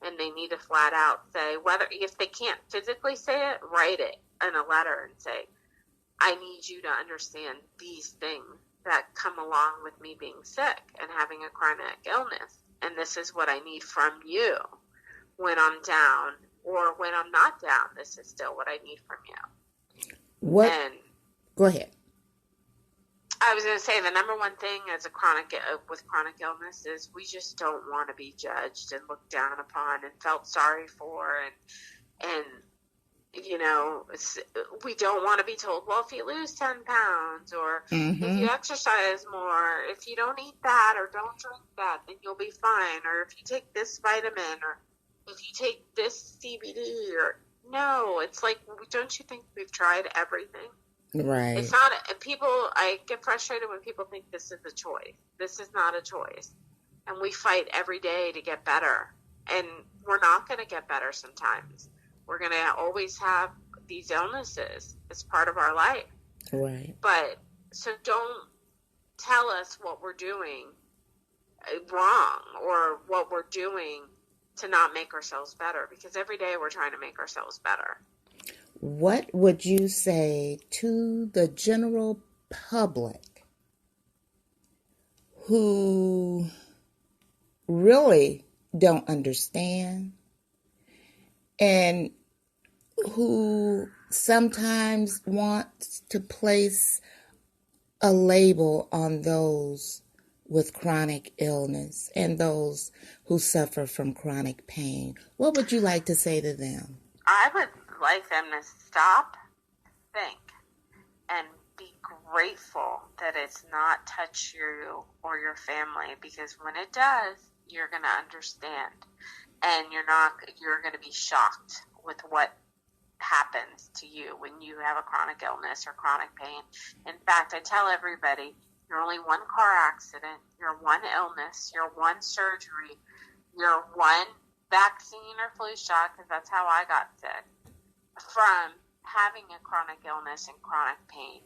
and they need to flat out say, if they can't physically say it, write it in a letter and say, I need you to understand these things that come along with me being sick and having a chronic illness. And this is what I need from you when I'm down, or when I'm not down. This is still what I need from you. Go ahead. I was going to say the number one thing with chronic illness is we just don't want to be judged and looked down upon and felt sorry for, and we don't want to be told, well, if you lose 10 pounds or if you exercise more, if you don't eat that or don't drink that, then you'll be fine. Or if you take this vitamin, or if you take this CBD, or no, it's like, don't you think we've tried everything? Right. It's not, I get frustrated when people think this is a choice. This is not a choice. And we fight every day to get better. And we're not going to get better sometimes. We're going to always have these illnesses. It's part of our life. Right. But, so don't tell us what we're doing wrong or what we're doing to not make ourselves better, because every day we're trying to make ourselves better. What would you say to the general public who really don't understand and who sometimes wants to place a label on those with chronic illness and those who suffer from chronic pain? What would you like to say to them? I would like them to stop, think, and be grateful that it's not touched you or your family, because when it does, you're going to understand, and you're going to be shocked with what happens to you when you have a chronic illness or chronic pain. In fact, I tell everybody, you're only one car accident, you're one illness, you're one surgery, you're one vaccine or flu shot, because that's how I got sick, from having a chronic illness and chronic pain.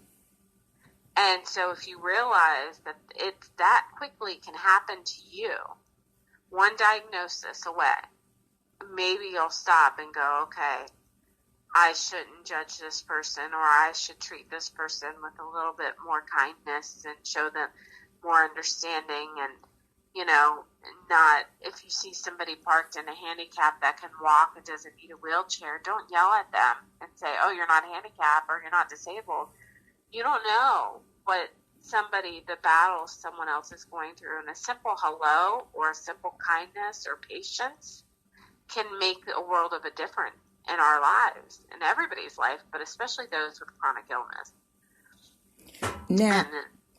And so if you realize that it that quickly can happen to you, one diagnosis away, maybe you'll stop and go, okay, I shouldn't judge this person, or I should treat this person with a little bit more kindness and show them more understanding. And, not, if you see somebody parked in a handicap that can walk and doesn't need a wheelchair, don't yell at them and say, oh, you're not handicapped or you're not disabled. You don't know what the battle someone else is going through. And a simple hello or a simple kindness or patience can make a world of a difference in our lives, in everybody's life, but especially those with chronic illness. Now,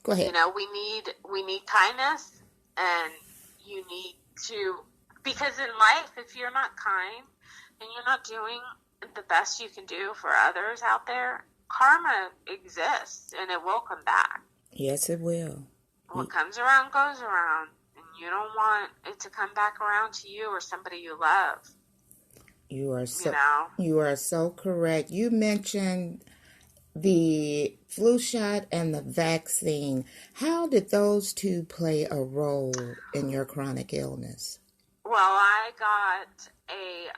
go ahead. We need kindness, and you need to, because in life, if you're not kind and you're not doing the best you can do for others out there, karma exists and it will come back. Yes, it will. What comes around goes around, and you don't want it to come back around to you or somebody you love. You are so correct. You mentioned the flu shot and the vaccine. How did those two play a role in your chronic illness? Well, I got a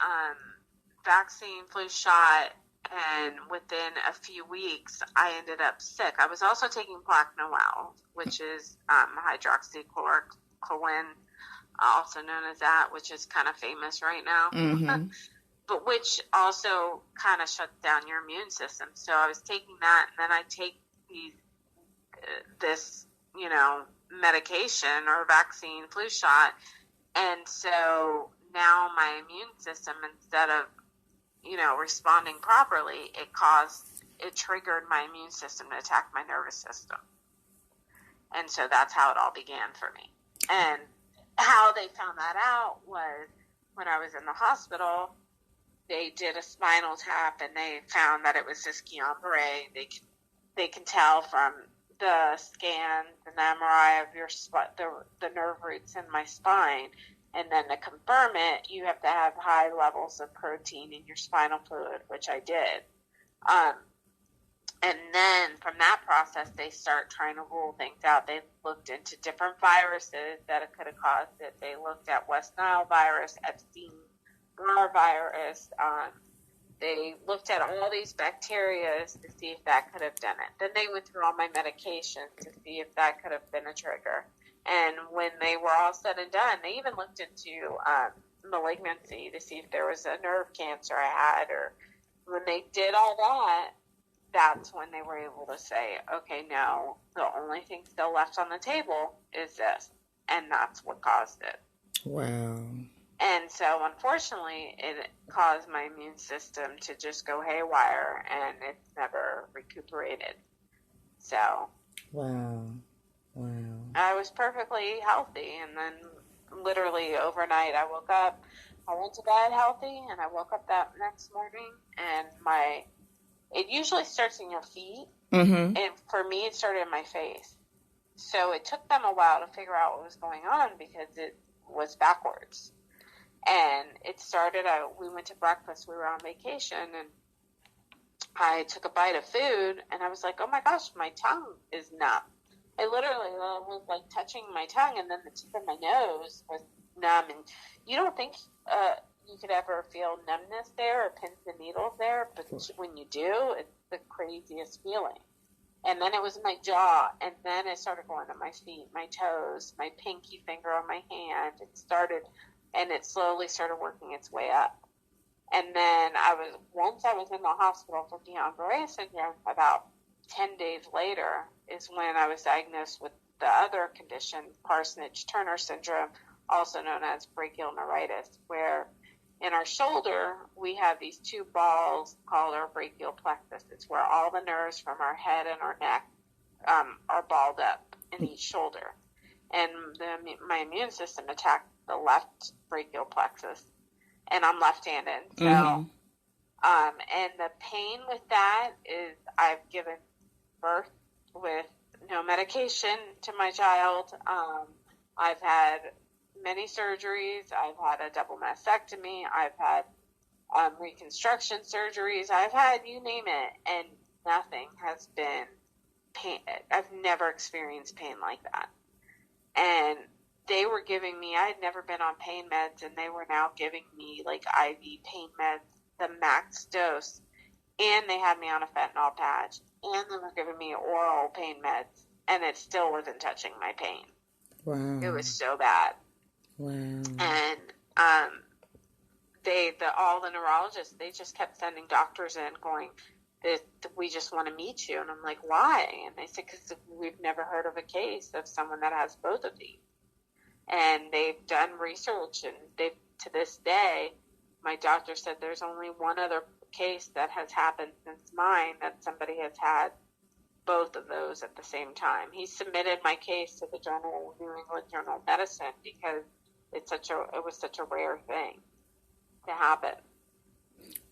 vaccine flu shot, and within a few weeks, I ended up sick. I was also taking Plaquenil, which is hydroxychloroquine, also known as that, which is kind of famous right now. Mm-hmm. But which also kind of shuts down your immune system. So I was taking that, and then I take this, medication or vaccine flu shot, and so now my immune system, instead of, responding properly, it triggered my immune system to attack my nervous system. And so that's how it all began for me. And how they found that out was when I was in the hospital. They did a spinal tap, and they found that it was this Guillain-Barré. They can tell from the scan and the MRI of the nerve roots in my spine. And then to confirm it, you have to have high levels of protein in your spinal fluid, which I did. And then from that process, they start trying to rule things out. They looked into different viruses that it could have caused it. They looked at West Nile virus, Epstein-Barr virus. They looked at all these bacteria to see if that could have done it. Then they went through all my medications to see if that could have been a trigger. And when they were all said and done, they even looked into malignancy to see if there was a nerve cancer I had. Or when they did all that, that's when they were able to say, okay, no, the only thing still left on the table is this. And that's what caused it. Wow. And so, unfortunately, it caused my immune system to just go haywire, and it's never recuperated. So. Wow. I was perfectly healthy, and then literally overnight I woke up, I went to bed healthy, and I woke up that next morning, and it usually starts in your feet, mm-hmm. and for me it started in my face. So it took them a while to figure out what was going on because it was backwards. And it started, we went to breakfast, we were on vacation, and I took a bite of food, and I was like, oh my gosh, my tongue is numb. I literally was like touching my tongue, and then the tip of my nose was numb. And you don't think you could ever feel numbness there or pins and needles there, but when you do, it's the craziest feeling. And then it was my jaw, and then it started going to my feet, my toes, my pinky finger on my hand. It slowly started working its way up. And then once I was in the hospital for Guillain-Barré syndrome, about 10 days later is when I was diagnosed with the other condition, Parsonage-Turner syndrome, also known as brachial neuritis, where in our shoulder we have these two balls called our brachial plexus. It's where all the nerves from our head and our neck are balled up in each shoulder. And my immune system attacked the left brachial plexus, and I'm left-handed. So, and the pain with that is I've given birth with no medication to my child. I've had many surgeries. I've had a double mastectomy. I've had reconstruction surgeries. I've had, you name it, and nothing has been pain. I've never experienced pain like that. And they were giving me, I had never been on pain meds, and they were now giving me like IV pain meds, the max dose. And they had me on a fentanyl patch, and they were giving me oral pain meds, and it still wasn't touching my pain. Wow. It was so bad. Wow. And all the neurologists, they just kept sending doctors in going, we just want to meet you. And I'm like, why? And they said, because we've never heard of a case of someone that has both of these. And they've done research, and to this day, my doctor said there's only one other case that has happened since mine that somebody has had both of those at the same time. He submitted my case to the New England Journal of Medicine because it was such a rare thing to happen.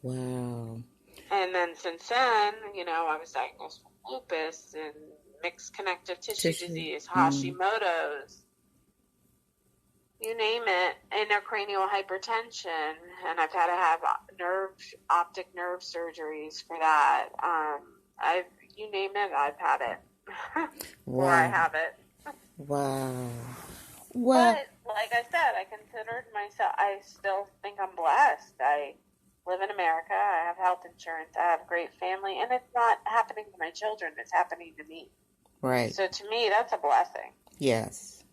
Wow. And then since then, I was diagnosed with lupus and mixed connective tissue disease, Hashimoto's, you name it, intracranial hypertension, and I've had to have optic nerve surgeries for that. You name it, I've had it. Wow. Or I have it. Wow. Well, but like I said, I still think I'm blessed. I live in America. I have health insurance. I have a great family, and it's not happening to my children. It's happening to me. Right. So to me, that's a blessing. Yes,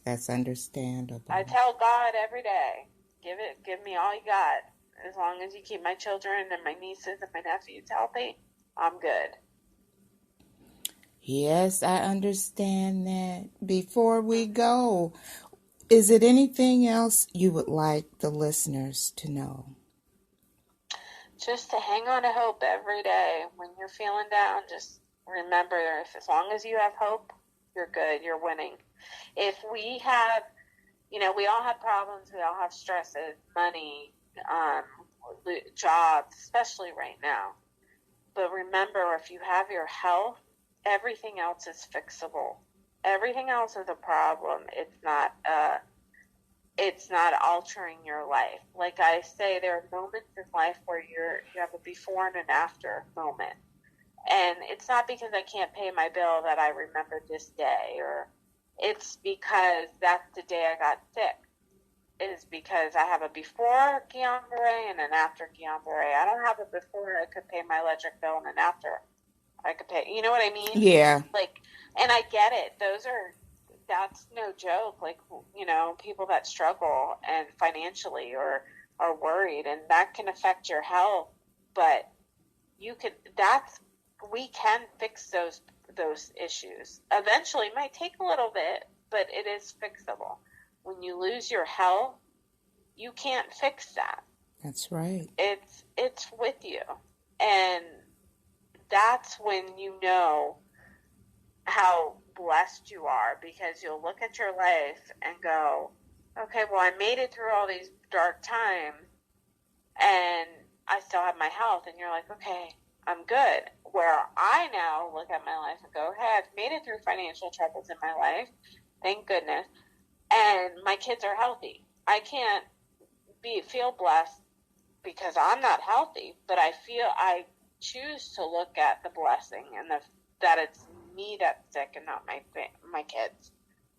that's understandable. I tell God every day, give me all you got. As long as you keep my children and my nieces and my nephews healthy, I'm good. Yes, I understand that. Before we go, is it anything else you would like the listeners to know? Just to hang on to hope every day. When you're feeling down, just remember, as long as you have hope, you're good, you're winning. If we have, we all have problems, we all have stresses, money, jobs, especially right now. But remember, if you have your health, everything else is fixable. Everything else is a problem. It's not altering your life. Like I say, there are moments in life where you have a before and an after moment. And it's not because I can't pay my bill that I remember this day, or it's because that's the day I got sick. It is because I have a before Guillain-Barré and an after Guillain-Barré. I don't have a before I could pay my electric bill and an after I could pay. You know what I mean? Yeah. And I get it. That's no joke. People that struggle and financially or are worried, and that can affect your health. But we can fix those issues. Eventually, it might take a little bit, but it is fixable. When you lose your health, you can't fix that. That's right. It's with you. And that's when you know how blessed you are, because you'll look at your life and go, okay, well, I made it through all these dark times and I still have my health. And you're like, okay, I'm good. Where I now look at my life and go, hey, I've made it through financial troubles in my life. Thank goodness. And my kids are healthy. I can't feel blessed because I'm not healthy, but I choose to look at the blessing and that it's me that's sick and not my kids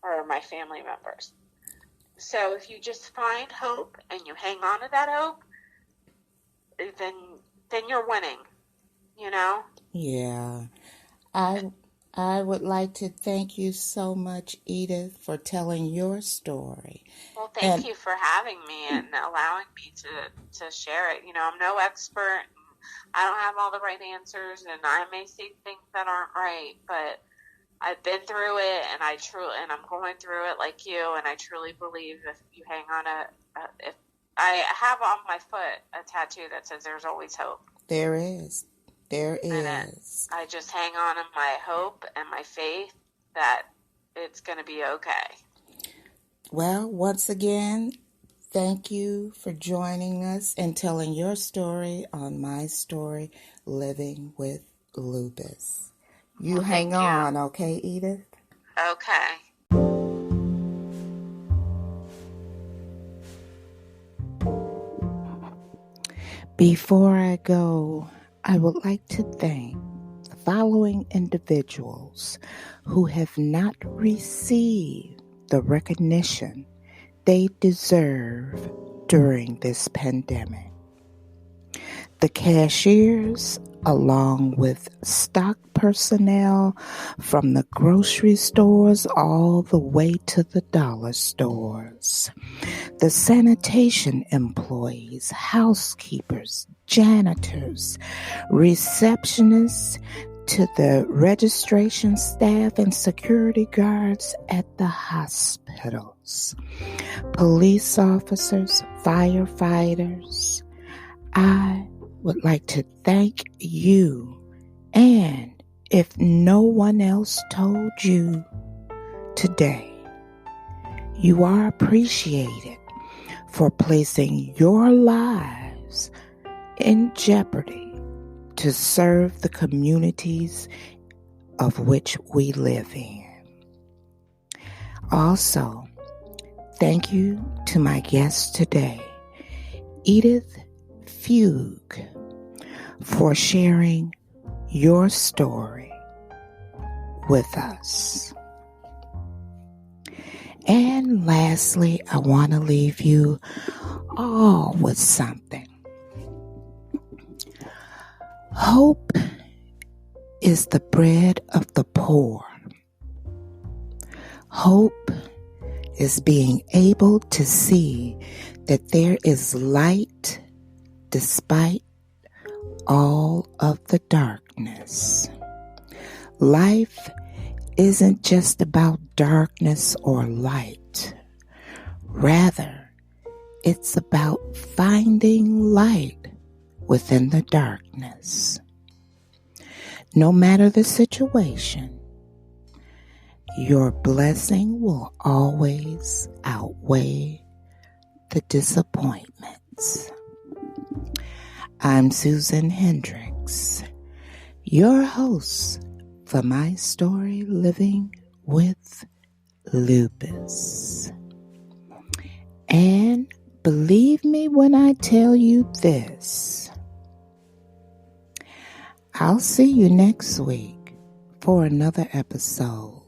or my family members. So if you just find hope and you hang on to that hope, then you're winning, Yeah. I would like to thank you so much, Edith, for telling your story. Well, thank you for having me and allowing me to share it. I'm no expert. I don't have all the right answers, and I may see things that aren't right, but I've been through it, and I'm going through it like you, and I truly believe if you hang on if I have on my foot a tattoo that says there's always hope. There is. And I just hang on to my hope and my faith that it's going to be okay. Well, once again, thank you for joining us and telling your story on My Story, Living with Lupus. You hang on, okay, Edith? Okay. Before I go, I would like to thank the following individuals who have not received the recognition they deserve during this pandemic. The cashiers, along with stock personnel from the grocery stores all the way to the dollar stores. The sanitation employees, housekeepers, janitors, receptionists, to the registration staff and security guards at the hospitals, police officers, firefighters. I would like to thank you, and if no one else told you today, you are appreciated for placing your lives in jeopardy to serve the communities of which we live in. Also, thank you to my guest today, Edith Fuog, for sharing your story with us. And lastly, I want to leave you all with something. Hope is the bread of the poor. Hope is being able to see that there is light despite all of the darkness. Life isn't just about darkness or light. Rather, it's about finding light within the darkness. No matter the situation, your blessing will always outweigh the disappointments. I'm Susan Hendricks, your host for my story, Living with Lupus. And believe me when I tell you this, I'll see you next week for another episode.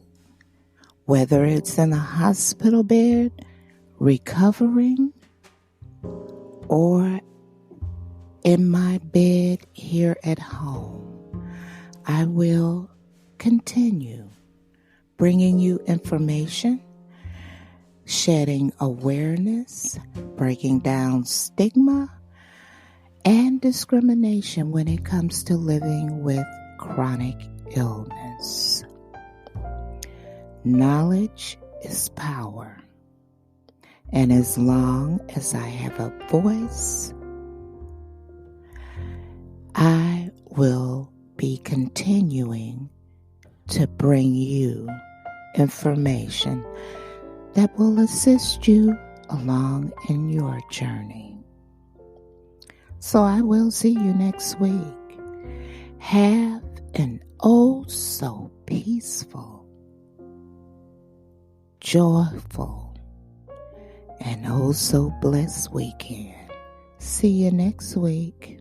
Whether it's in a hospital bed, recovering, or in my bed here at home, I will continue bringing you information, shedding awareness, breaking down stigma and discrimination when it comes to living with chronic illness. Knowledge is power, and as long as I have a voice, I will be continuing to bring you information that will assist you along in your journey. So I will see you next week. Have an oh so peaceful, joyful, and oh so blessed weekend. See you next week.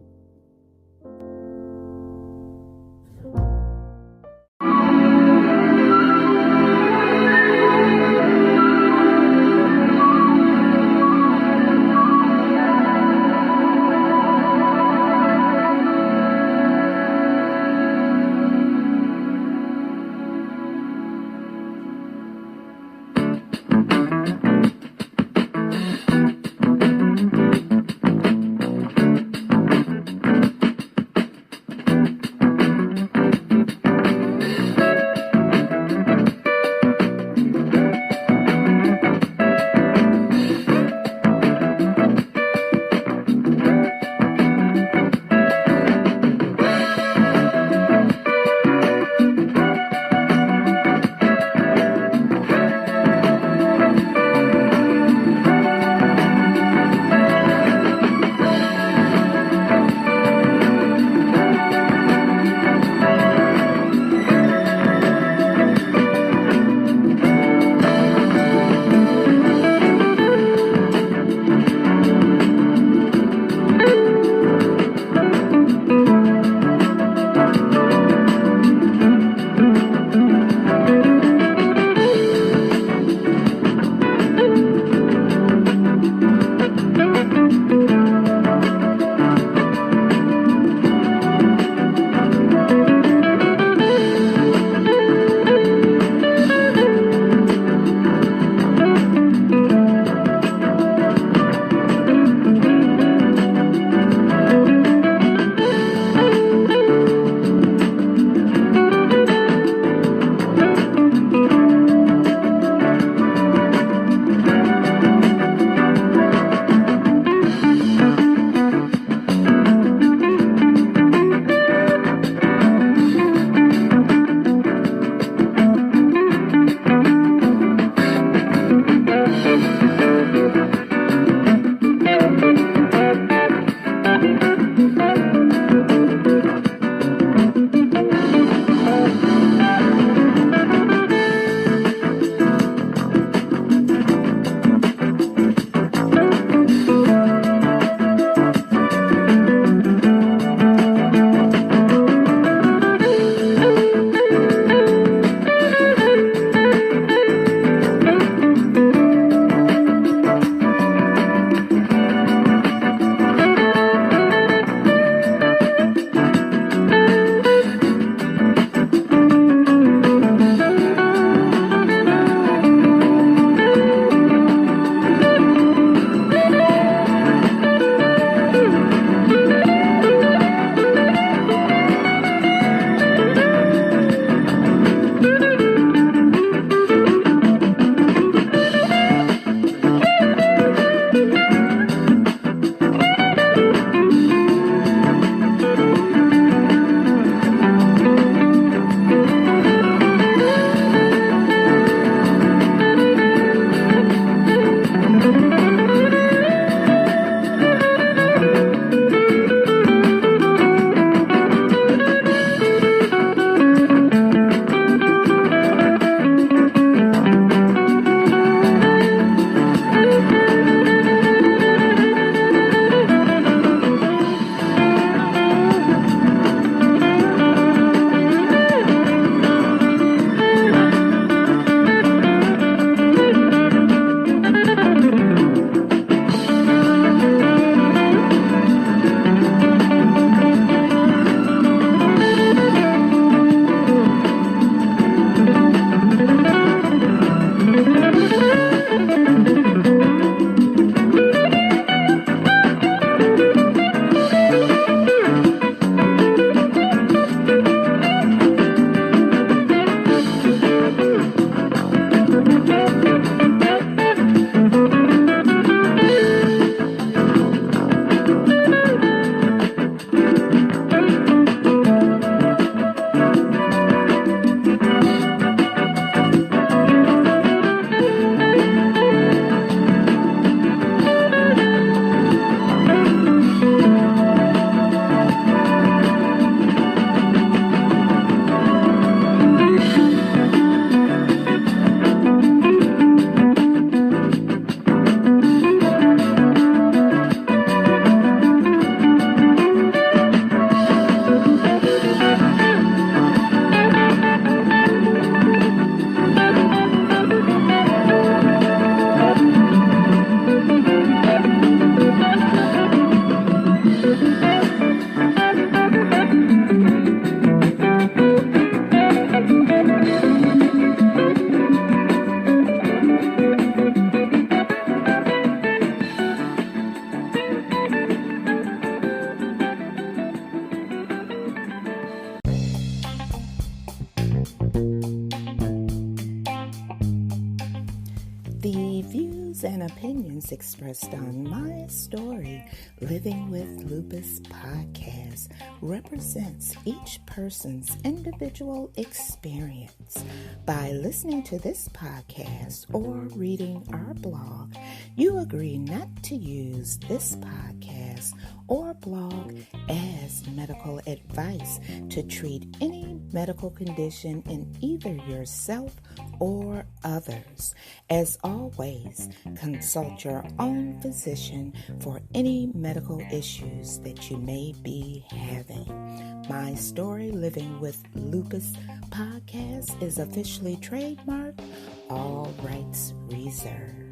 views and opinions expressed on My Story, Living with Lupus podcast represents each person's individual experience. By listening to this podcast or reading our blog, you agree not to use this podcast or blog as medical advice to treat any medical condition in either yourself or others. As always, consult your own physician for any medical issues that you may be having. My Story Living with Lupus podcast is officially trademarked, all rights reserved.